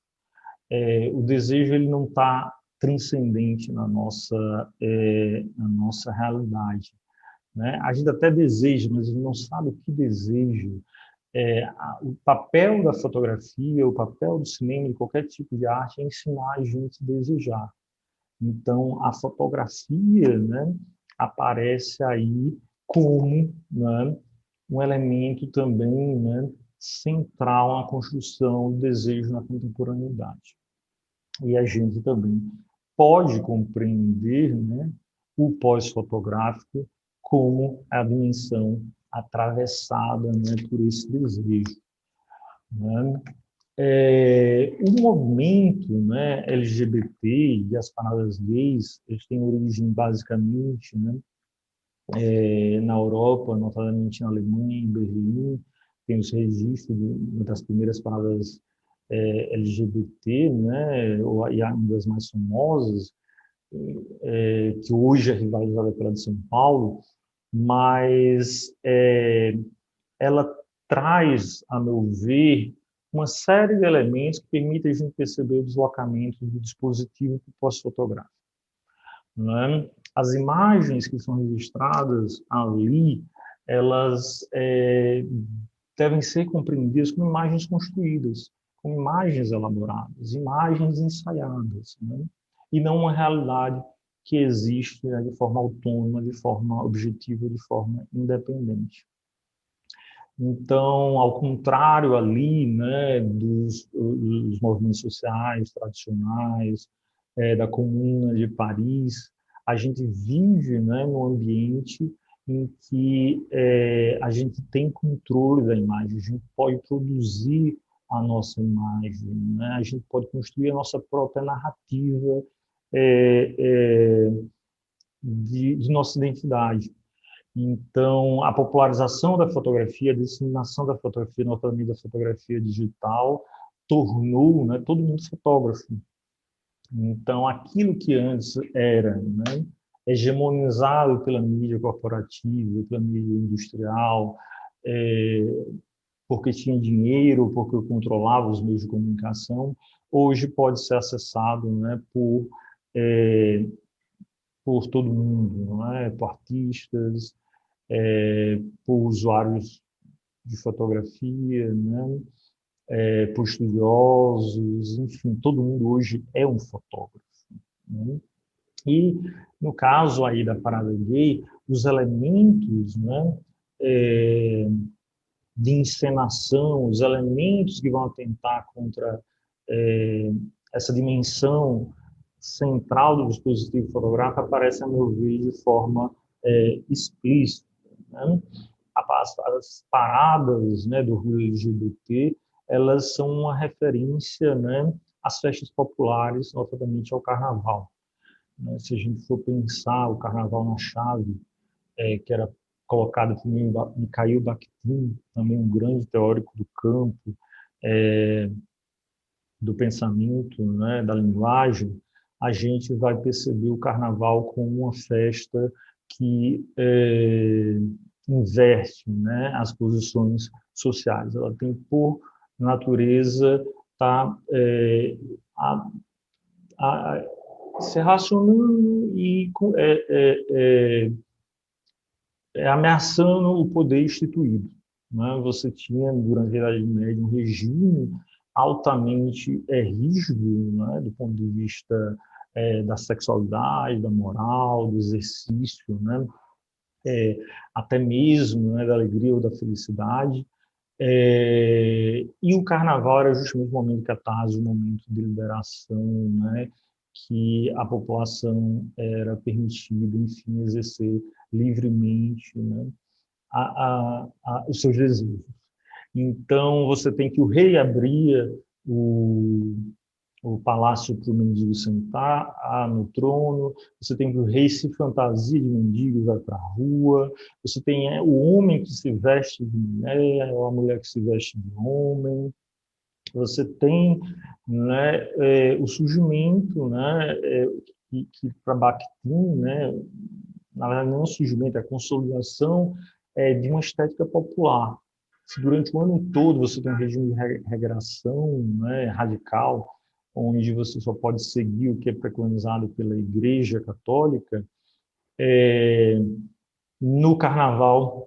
O desejo ele não está transcendente na nossa realidade, né? A gente até deseja, mas a gente não sabe o que deseja. O papel da fotografia, o papel do cinema, de qualquer tipo de arte, é ensinar a gente a desejar. Então, a fotografia, né, aparece aí como, né, um elemento também, né, central na construção do desejo na contemporaneidade. E a gente também pode compreender, né, o pós-fotográfico como a dimensão atravessada, né, por esse desejo. Né? O movimento, né, LGBT e as paradas gays, eles têm origem basicamente, né, na Europa, notadamente na Alemanha, em Berlim, tem os registros das primeiras paradas LGBT, né, e uma das mais famosas, que hoje é rivalizada pela de São Paulo, mas ela traz, a meu ver, uma série de elementos que permitem a gente perceber o deslocamento do dispositivo para o pós-fotográfico. Né? As imagens que são registradas ali, elas devem ser compreendidas como imagens construídas, como imagens elaboradas, imagens ensaiadas, né? E não uma realidade que existe, né, de forma autônoma, de forma objetiva, de forma independente. Então, ao contrário ali, né, dos movimentos sociais tradicionais, da Comuna de Paris, a gente vive, né, num ambiente em que a gente tem controle da imagem, a gente pode produzir a nossa imagem, né, a gente pode construir a nossa própria narrativa de nossa identidade. Então, a popularização da fotografia, a disseminação da fotografia, notadamente da fotografia digital, tornou, né, todo mundo fotógrafo. Então, aquilo que antes era, né, hegemonizado pela mídia corporativa, pela mídia industrial, porque tinha dinheiro, porque controlava os meios de comunicação, hoje pode ser acessado, né, por todo mundo, não é? Por artistas, por usuários de fotografia, né? Por estudiosos, enfim, todo mundo hoje é um fotógrafo. Né? E, no caso aí da parada gay, os elementos, né, de encenação, os elementos que vão atentar contra essa dimensão central do dispositivo fotográfico aparecem, a meu ver, de forma explícita, né? As paradas, né, do orgulho LGBT, elas são uma referência, né, às festas populares, notadamente ao carnaval, né? Se a gente for pensar o carnaval na chave, que era colocado por Mikhail Bakhtin, também um grande teórico do campo, do pensamento, né, da linguagem, a gente vai perceber o carnaval como uma festa que inverte, né, as posições sociais. Ela tem por natureza tá a, a, se relacionando e ameaçando o poder instituído, né? Você tinha, durante a Idade Média, um regime altamente rígido, né? Do ponto de vista da sexualidade, da moral, do exercício, né? Até mesmo, né, da alegria ou da felicidade. E o carnaval era justamente o momento de catarse, o momento de liberação, né, que a população era permitida, enfim, exercer livremente, né, os seus desejos. Então, você tem que o rei abria o palácio para o mendigo sentar no trono, você tem que o rei se fantasia de mendigo e vai para a rua, você tem o homem que se veste de mulher, ou a mulher que se veste de homem, você tem, né, o surgimento, né, que para Bakhtin, né, na verdade não é um surgimento, é a consolidação de uma estética popular. Se durante o ano todo você tem um regime de regressão, né, radical, onde você só pode seguir o que é preconizado pela Igreja Católica, no Carnaval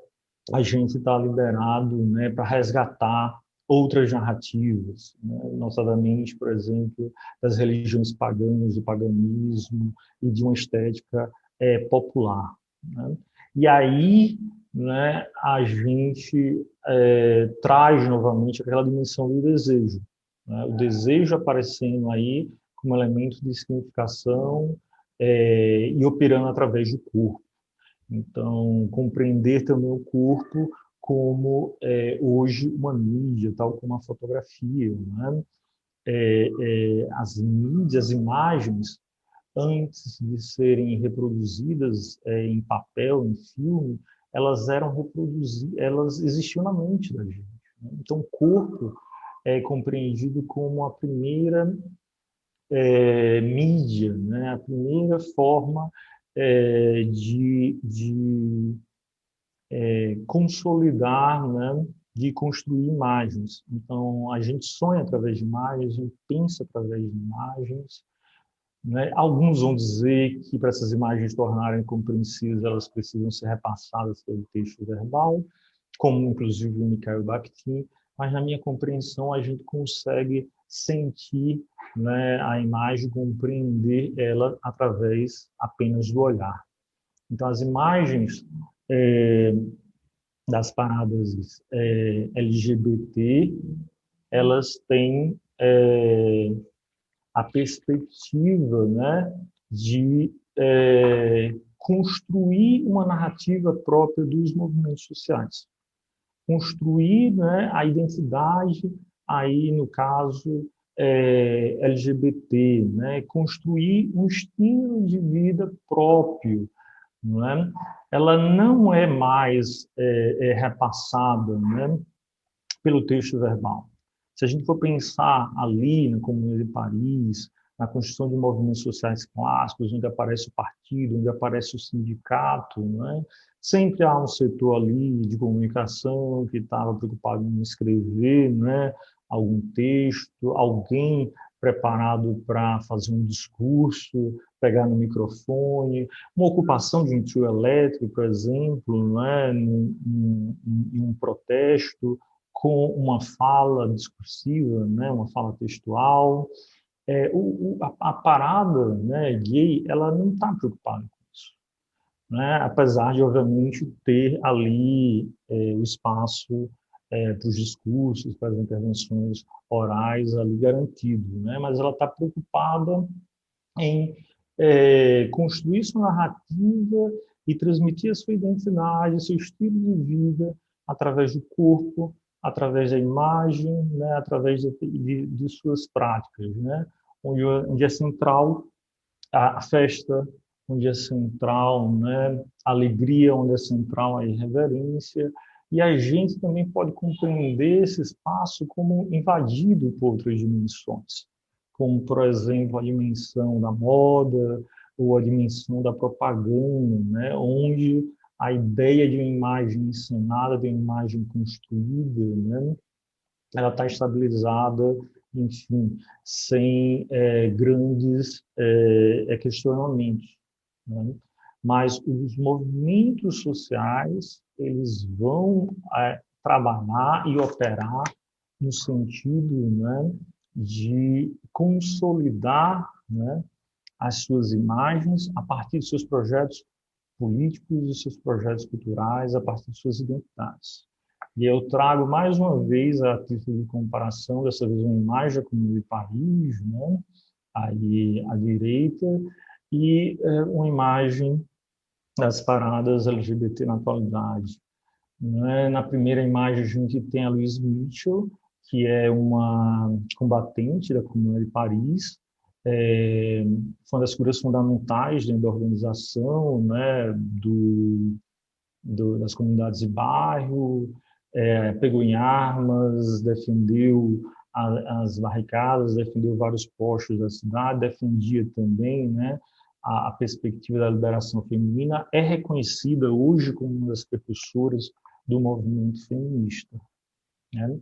a gente está liberado, né, para resgatar outras narrativas, né, notadamente, por exemplo, das religiões pagãs, do paganismo e de uma estética popular, né? E aí, né, a gente traz novamente aquela dimensão do desejo, né? O desejo aparecendo aí como elemento de significação e operando através do corpo. Então, compreender também o corpo como hoje uma mídia, tal como a fotografia, né? As mídias, as imagens, antes de serem reproduzidas em papel, em filme, elas eram reproduzidas, elas existiam na mente da gente, né? Então, o corpo é compreendido como a primeira mídia, né? A primeira forma de consolidar, né? De construir imagens. Então, a gente sonha através de imagens, a gente pensa através de imagens, né? Alguns vão dizer que para essas imagens tornarem compreensíveis, elas precisam ser repassadas pelo texto verbal, como inclusive o Mikhail Bakhtin, mas na minha compreensão a gente consegue sentir, né, a imagem, compreender ela através apenas do olhar. Então as imagens das paradas LGBT, elas têm a perspectiva, né, de construir uma narrativa própria dos movimentos sociais, construir, né, a identidade, aí no caso LGBT, né, construir um estilo de vida próprio, não é? Ela não é mais repassada, né, pelo texto verbal. Se a gente for pensar ali na Comuna de Paris, na construção de movimentos sociais clássicos, onde aparece o partido, onde aparece o sindicato, né? Sempre há um setor ali de comunicação que estava preocupado em escrever, né, algum texto, alguém preparado para fazer um discurso, pegar no microfone, uma ocupação de um trio elétrico, por exemplo, né, em um protesto, com uma fala discursiva, né, uma fala textual. A parada, né, gay, ela não está preocupada com isso, né, apesar de, obviamente, ter ali o espaço para os discursos, para as intervenções orais ali garantido, né, mas ela está preocupada em construir sua narrativa e transmitir a sua identidade, seu estilo de vida através do corpo, através da imagem, né, através de suas práticas, né, onde é central a festa, onde é central, né, a alegria, onde é central a irreverência, e a gente também pode compreender esse espaço como invadido por outras dimensões, como, por exemplo, a dimensão da moda ou a dimensão da propaganda, né, onde a ideia de uma imagem encenada, de uma imagem construída, né, ela está estabilizada, enfim, sem grandes questionamentos, né? Mas os movimentos sociais, eles vão trabalhar e operar no sentido, né, de consolidar, né, as suas imagens a partir de seus projetos políticos e seus projetos culturais, a partir de suas identidades. E eu trago mais uma vez, a título de comparação, dessa vez uma imagem da Comuna de Paris, né, aí à direita, e uma imagem das paradas LGBT na atualidade. Né? Na primeira imagem a gente tem a Louise Mitchell, que é uma combatente da Comuna de Paris, foi uma das figuras fundamentais dentro da organização, né, das comunidades de bairro, pegou em armas, defendeu as barricadas, defendeu vários postos da cidade, defendia também, né, a perspectiva da liberação feminina, é reconhecida hoje como uma das precursoras do movimento feminista, né?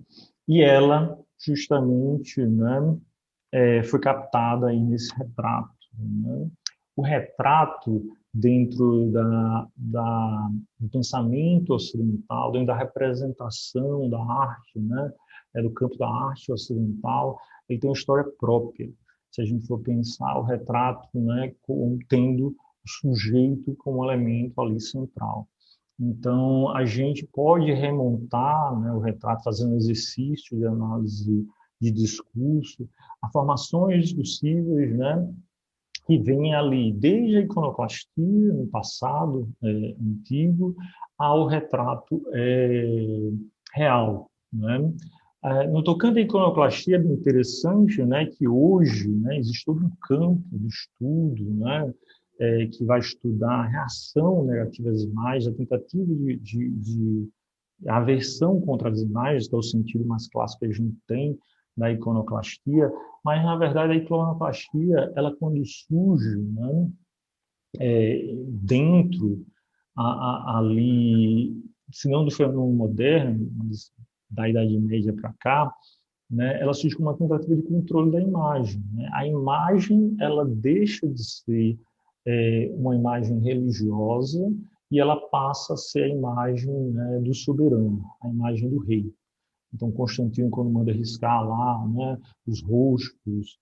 E ela, justamente, né, foi captada aí nesse retrato, né? O retrato dentro do pensamento ocidental, dentro da representação da arte, né, do campo da arte ocidental, ele tem uma história própria. Se a gente for pensar o retrato, né, tendo o sujeito como elemento ali central. Então, a gente pode remontar, né, o retrato fazendo um exercício de análise de discurso, a formações discursivas, né, que vem ali desde a iconoclastia, no passado antigo, ao retrato real, né? No tocante à iconoclastia, é bem interessante, né, que hoje, né, existe todo um campo de estudo, né, que vai estudar a reação negativa às imagens, a tentativa de aversão contra as imagens, que é o sentido mais clássico que a gente tem da iconoclastia, mas, na verdade, a iconoclastia, ela quando surge, né, dentro ali, se não do fenômeno moderno, mas da Idade Média para cá, né, ela surge como uma tentativa de controle da imagem, né? A imagem, ela deixa de ser uma imagem religiosa e ela passa a ser a imagem, né, do soberano, a imagem do rei. Então, Constantino, quando manda riscar lá, né, os rostos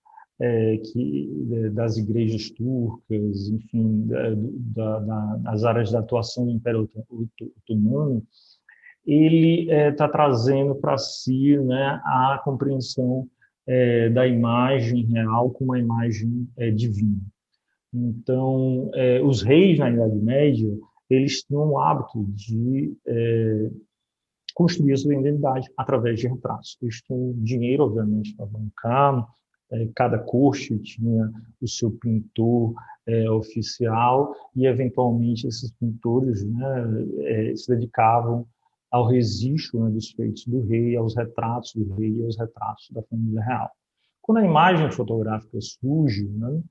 das igrejas turcas, enfim, das áreas de atuação do Império Otomano, ele está trazendo para si, né, a compreensão da imagem real como uma imagem divina. Então, os reis na Idade Média, eles tinham o hábito de construir a sua identidade através de retratos. Eles tinham dinheiro, obviamente, para bancar, cada corte tinha o seu pintor oficial e, eventualmente, esses pintores, né, se dedicavam ao registro, né, dos feitos do rei, aos retratos do rei e aos retratos da família real. Quando a imagem fotográfica surge, né,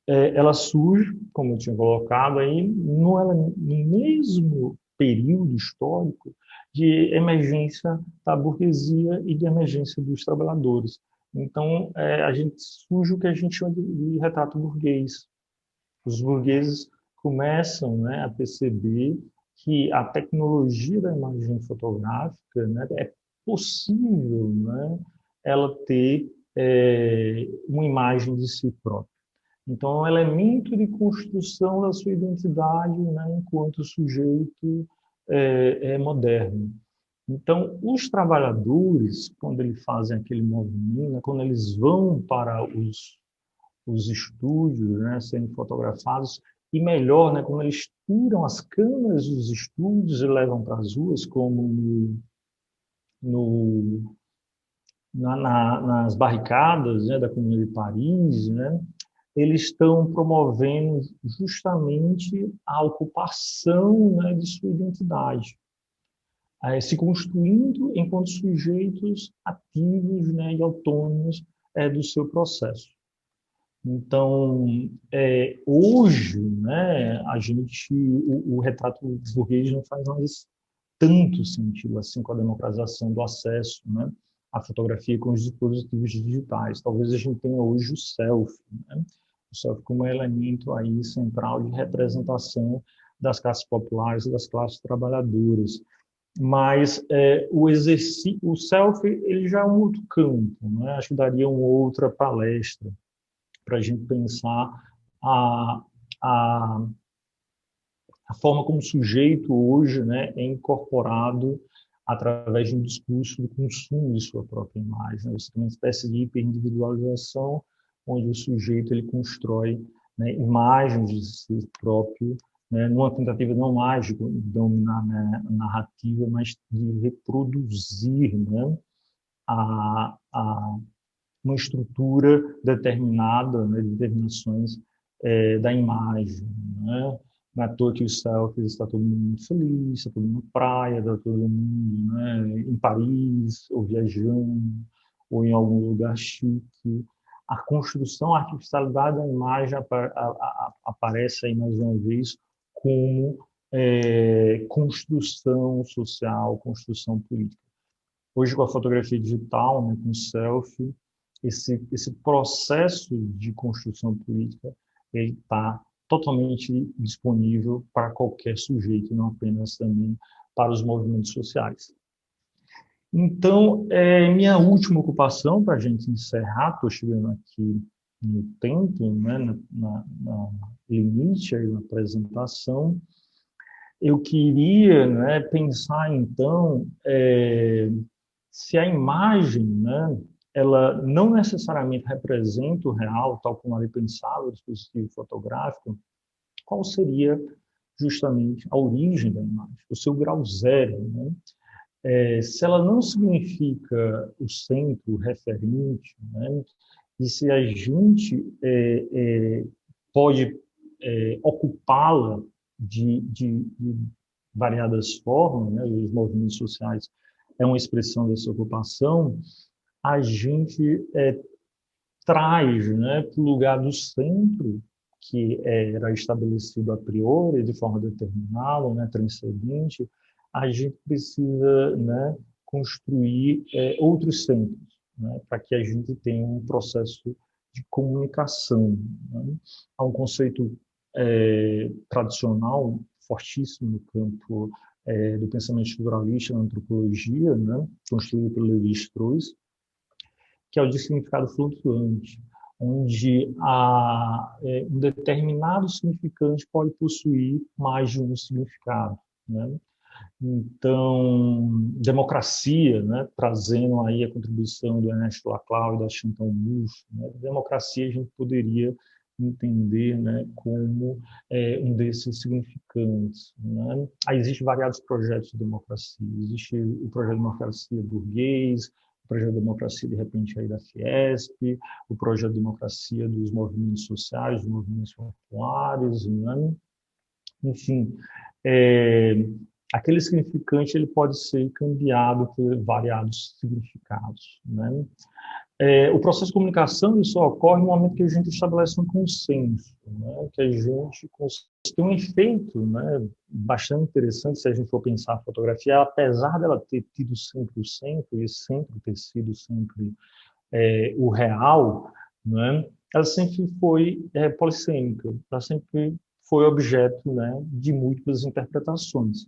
ela surge, como eu tinha colocado aí, no mesmo período histórico de emergência da burguesia e de emergência dos trabalhadores. Então, a gente surge o que a gente chama de retrato burguês. Os burgueses começam, né, a perceber que a tecnologia da imagem fotográfica, né, é possível, né, ela ter uma imagem de si própria. Então, é um elemento de construção da sua identidade, né, enquanto sujeito moderno. Então, os trabalhadores, quando eles fazem aquele movimento, quando eles vão para os estúdios, né, serem fotografados, e melhor, né, quando eles tiram as câmeras dos estúdios e levam para as ruas, como no, nas barricadas, né, da Comuna de Paris, né, eles estão promovendo justamente a ocupação, né, de sua identidade, se construindo enquanto sujeitos ativos, né, e autônomos do seu processo. Então, hoje, né, o retrato burguês não faz mais tanto sentido assim com a democratização do acesso, né, à fotografia com os dispositivos digitais. Talvez a gente tenha hoje o selfie, né, o selfie como elemento aí central de representação das classes populares e das classes trabalhadoras. Mas o selfie ele já é um outro campo, né? Acho que daria uma outra palestra para a gente pensar a, a, a forma como o sujeito hoje, né, é incorporado através de um discurso do consumo de sua própria imagem. Você tem uma espécie de hiperindividualização, onde o sujeito ele constrói, né, imagens de si próprio, né, numa tentativa não mais de dominar, né, a narrativa, mas de reproduzir, né, a uma estrutura determinada, né, de determinações da imagem, né? Não é à toa que os selfies está todo mundo muito feliz, está todo mundo na praia, está todo mundo, né, em Paris, ou viajando, ou em algum lugar chique. A construção, a artificialidade da imagem aparece aí mais uma vez como construção social, construção política. Hoje, com a fotografia digital, né, com o selfie, esse processo de construção política ele está totalmente disponível para qualquer sujeito, não apenas também para os movimentos sociais. Então, minha última ocupação, para a gente encerrar, estou chegando aqui no tempo, né, na limite aí na apresentação, eu queria, né, pensar, então, se a imagem, né, ela não necessariamente representa o real, tal como ele pensava o dispositivo fotográfico, qual seria justamente a origem da imagem, o seu grau zero, né? Se ela não significa o centro, o referente, né? E se a gente pode ocupá-la de variadas formas, né? Os movimentos sociais é uma expressão dessa ocupação, a gente traz, né, para o lugar do centro, que era estabelecido a priori, de forma determinada, né, transcendente, a gente precisa, né, construir outros centros, né, para que a gente tenha um processo de comunicação. Né? Há um conceito tradicional fortíssimo no campo do pensamento estruturalista na antropologia, né, construído pelo Lévi-Strauss, que é o de significado flutuante, onde um determinado significante pode possuir mais de um significado, né? Então, democracia, né, trazendo aí a contribuição do Ernesto Laclau e da Chantal Mouffe, né? Democracia a gente poderia entender, né, como um desses significantes, né? Aí existem variados projetos de democracia. Existe o projeto de democracia burguês, o projeto de democracia, de repente, aí da Fiesp, o projeto de democracia dos movimentos sociais, dos movimentos populares, né? Enfim, aquele significante ele pode ser cambiado por variados significados, né? O processo de comunicação isso ocorre no momento que a gente estabelece um consenso, né? Que a gente tem um efeito, né, bastante interessante se a gente for pensar a fotografia, apesar dela ter tido sempre o centro, e sempre ter sido sempre o real, né? Ela sempre foi polissêmica, ela sempre foi objeto, né, de múltiplas interpretações.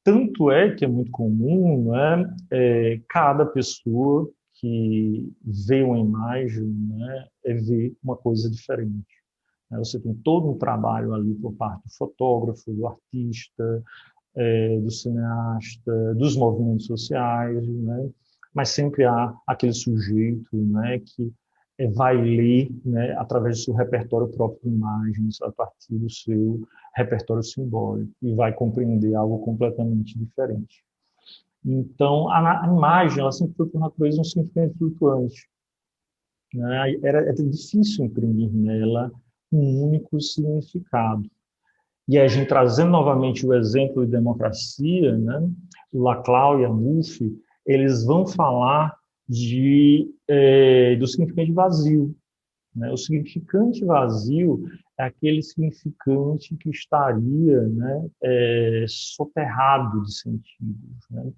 Tanto é que é muito comum, né, cada pessoa que vê uma imagem, né, vê uma coisa diferente. Você tem todo um trabalho ali por parte do fotógrafo, do artista, do cineasta, dos movimentos sociais, né, mas sempre há aquele sujeito, né, que vai ler, né, através do seu repertório próprio de imagens, a partir do seu repertório simbólico, e vai compreender algo completamente diferente. Então, a imagem, ela sempre foi, por natureza, um significante flutuante, né? Era difícil imprimir nela um único significado. E a gente trazendo novamente o exemplo de democracia, né? O Laclau e a Mouffe, eles vão falar do significante vazio, né? O significante vazio é aquele significante que estaria, né, soterrado de sentidos, né?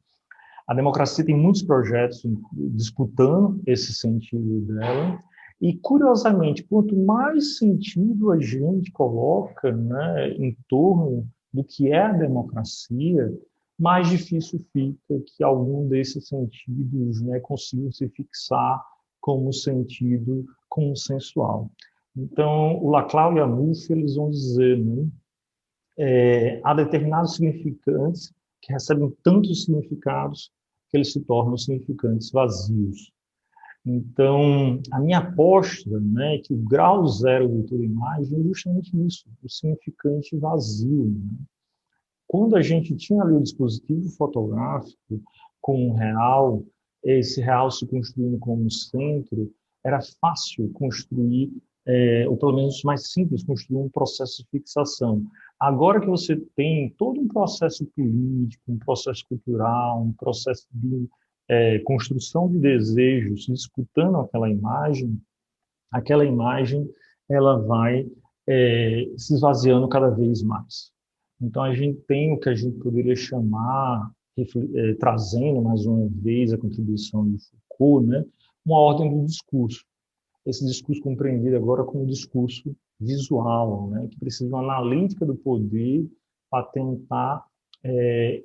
A democracia tem muitos projetos disputando esse sentido dela, e, curiosamente, quanto mais sentido a gente coloca, né, em torno do que é a democracia, mais difícil fica que algum desses sentidos, né, consigam se fixar como sentido consensual. Então, o Laclau e a Mouffe, eles vão dizer, né, há determinados significantes que recebem tantos significados que eles se tornam significantes vazios. Então, a minha aposta, né, é que o grau zero de toda imagem é justamente isso, o significante vazio. Né? Quando a gente tinha ali o dispositivo fotográfico com um real, esse real se construindo como centro, era fácil construir, ou pelo menos mais simples, construir um processo de fixação. Agora que você tem todo um processo político, um processo cultural, um processo de construção de desejos disputando aquela imagem ela vai se esvaziando cada vez mais. Então, a gente tem o que a gente poderia chamar, trazendo mais uma vez a contribuição de Foucault, né, uma ordem do discurso. Esse discurso compreendido agora como discurso visual, né, que precisa de uma analítica do poder para tentar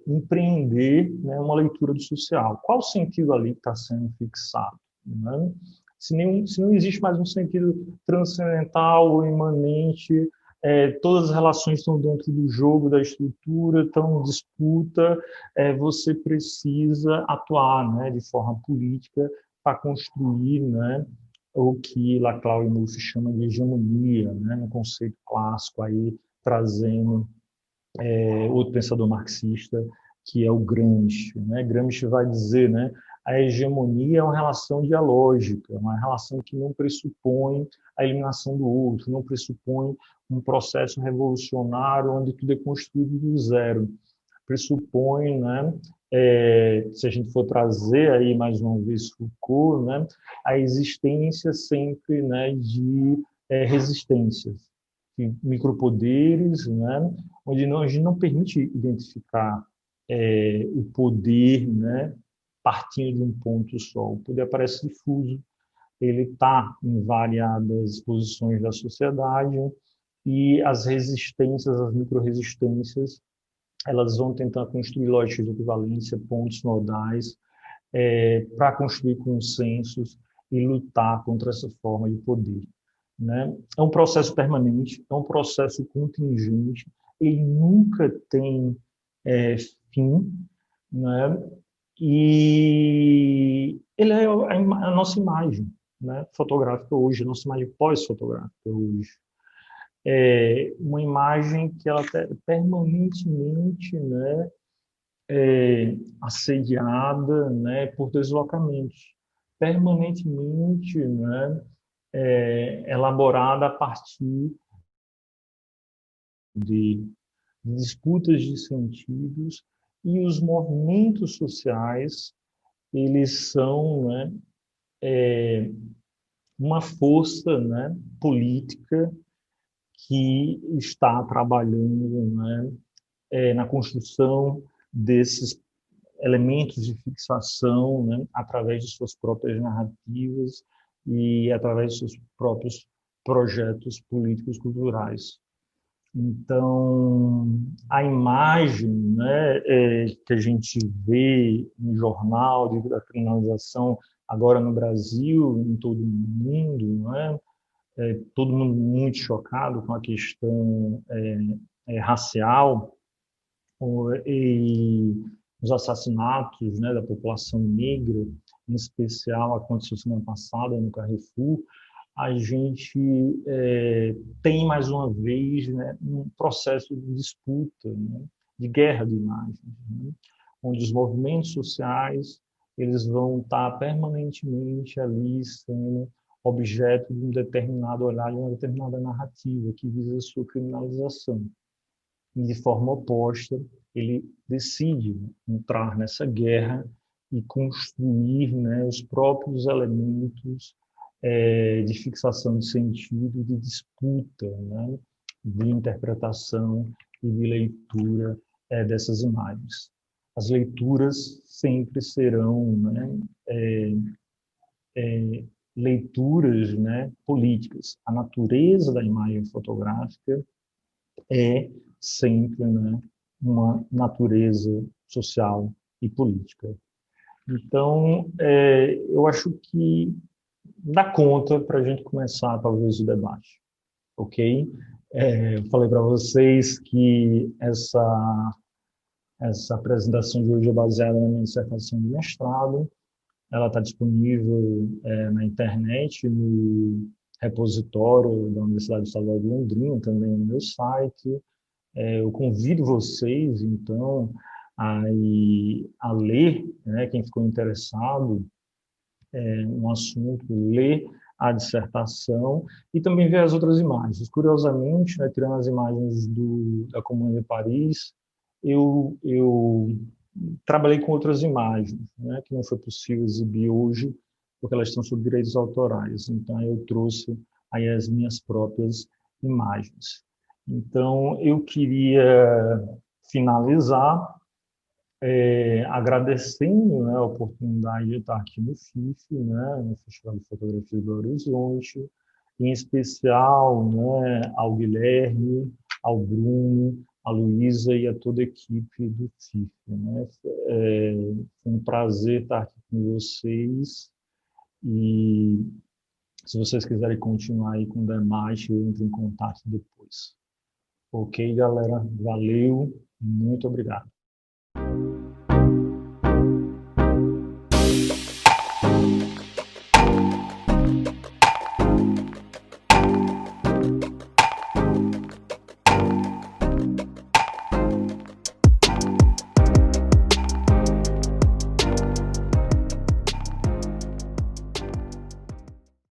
empreender, né, uma leitura do social. Qual o sentido ali que está sendo fixado? Né? Se não existe mais um sentido transcendental ou imanente, todas as relações estão dentro do jogo, da estrutura, estão em disputa, você precisa atuar, né, de forma política para construir, né, o que Laclau e Mouffe chamam de hegemonia, né, no conceito clássico, aí trazendo outro pensador marxista, que é o Gramsci. Né? Gramsci vai dizer, né, a hegemonia é uma relação dialógica, uma relação que não pressupõe a eliminação do outro, não pressupõe um processo revolucionário onde tudo é construído do zero. Pressupõe, né, se a gente for trazer aí mais uma vez Foucault, né, a existência sempre, né, de resistências, de micropoderes, né, onde a gente não permite identificar o poder, né, partindo de um ponto só. O poder aparece difuso, ele está em variadas posições da sociedade, e as resistências, as micro-resistências, elas vão tentar construir lógicas de equivalência, pontos nodais, para construir consensos e lutar contra essa forma de poder. Né? É um processo permanente, é um processo contingente, ele nunca tem fim, né? E ele é a nossa imagem, né, fotográfica hoje, a nossa imagem pós-fotográfica hoje. É uma imagem que ela está permanentemente, né, assediada, né, por deslocamentos, permanentemente, né, elaborada a partir de disputas de sentidos, e os movimentos sociais, eles são, né, uma força, né, política que está trabalhando, né, na construção desses elementos de fixação, né, através de suas próprias narrativas e através de seus próprios projetos políticos culturais. Então, a imagem, né, que a gente vê no jornal da criminalização agora no Brasil, em todo o mundo, né, todo mundo muito chocado com a questão racial e os assassinatos, né, da população negra, em especial aconteceu semana passada no Carrefour. a gente tem, mais uma vez, né, um processo de disputa, né, de guerra de imagens, né, onde os movimentos sociais eles vão estar permanentemente ali sendo objeto de um determinado olhar, de uma determinada narrativa que visa a sua criminalização. E, de forma oposta, ele decide entrar nessa guerra e construir, né, os próprios elementos de fixação de sentido, de disputa, né, de interpretação e de leitura dessas imagens. As leituras sempre serão, né, leituras, né, políticas. A natureza da imagem fotográfica é sempre, né, uma natureza social e política. Então, eu acho que dá conta para a gente começar, talvez, o debate, ok? Eu falei para vocês que essa apresentação de hoje é baseada na minha dissertação de mestrado. Ela está disponível na internet, no repositório da Universidade Estadual de Londrina, também no meu site. Eu convido vocês, então, a ler, né, quem ficou interessado no assunto, ler a dissertação e também ver as outras imagens. Curiosamente, né, tirando as imagens da Comuna de Paris, eu trabalhei com outras imagens, né, que não foi possível exibir hoje, porque elas estão sob direitos autorais. Então, eu trouxe aí as minhas próprias imagens. Então, eu queria finalizar agradecendo, né, a oportunidade de estar aqui no FIF, né, no Festival de Fotografia do Horizonte, em especial, né, ao Guilherme, ao Bruno, a Luísa e a toda a equipe do FIF. Né. Foi um prazer estar aqui com vocês e se vocês quiserem continuar aí com o debate, eu entro em contato depois. Ok, galera? Valeu, muito obrigado.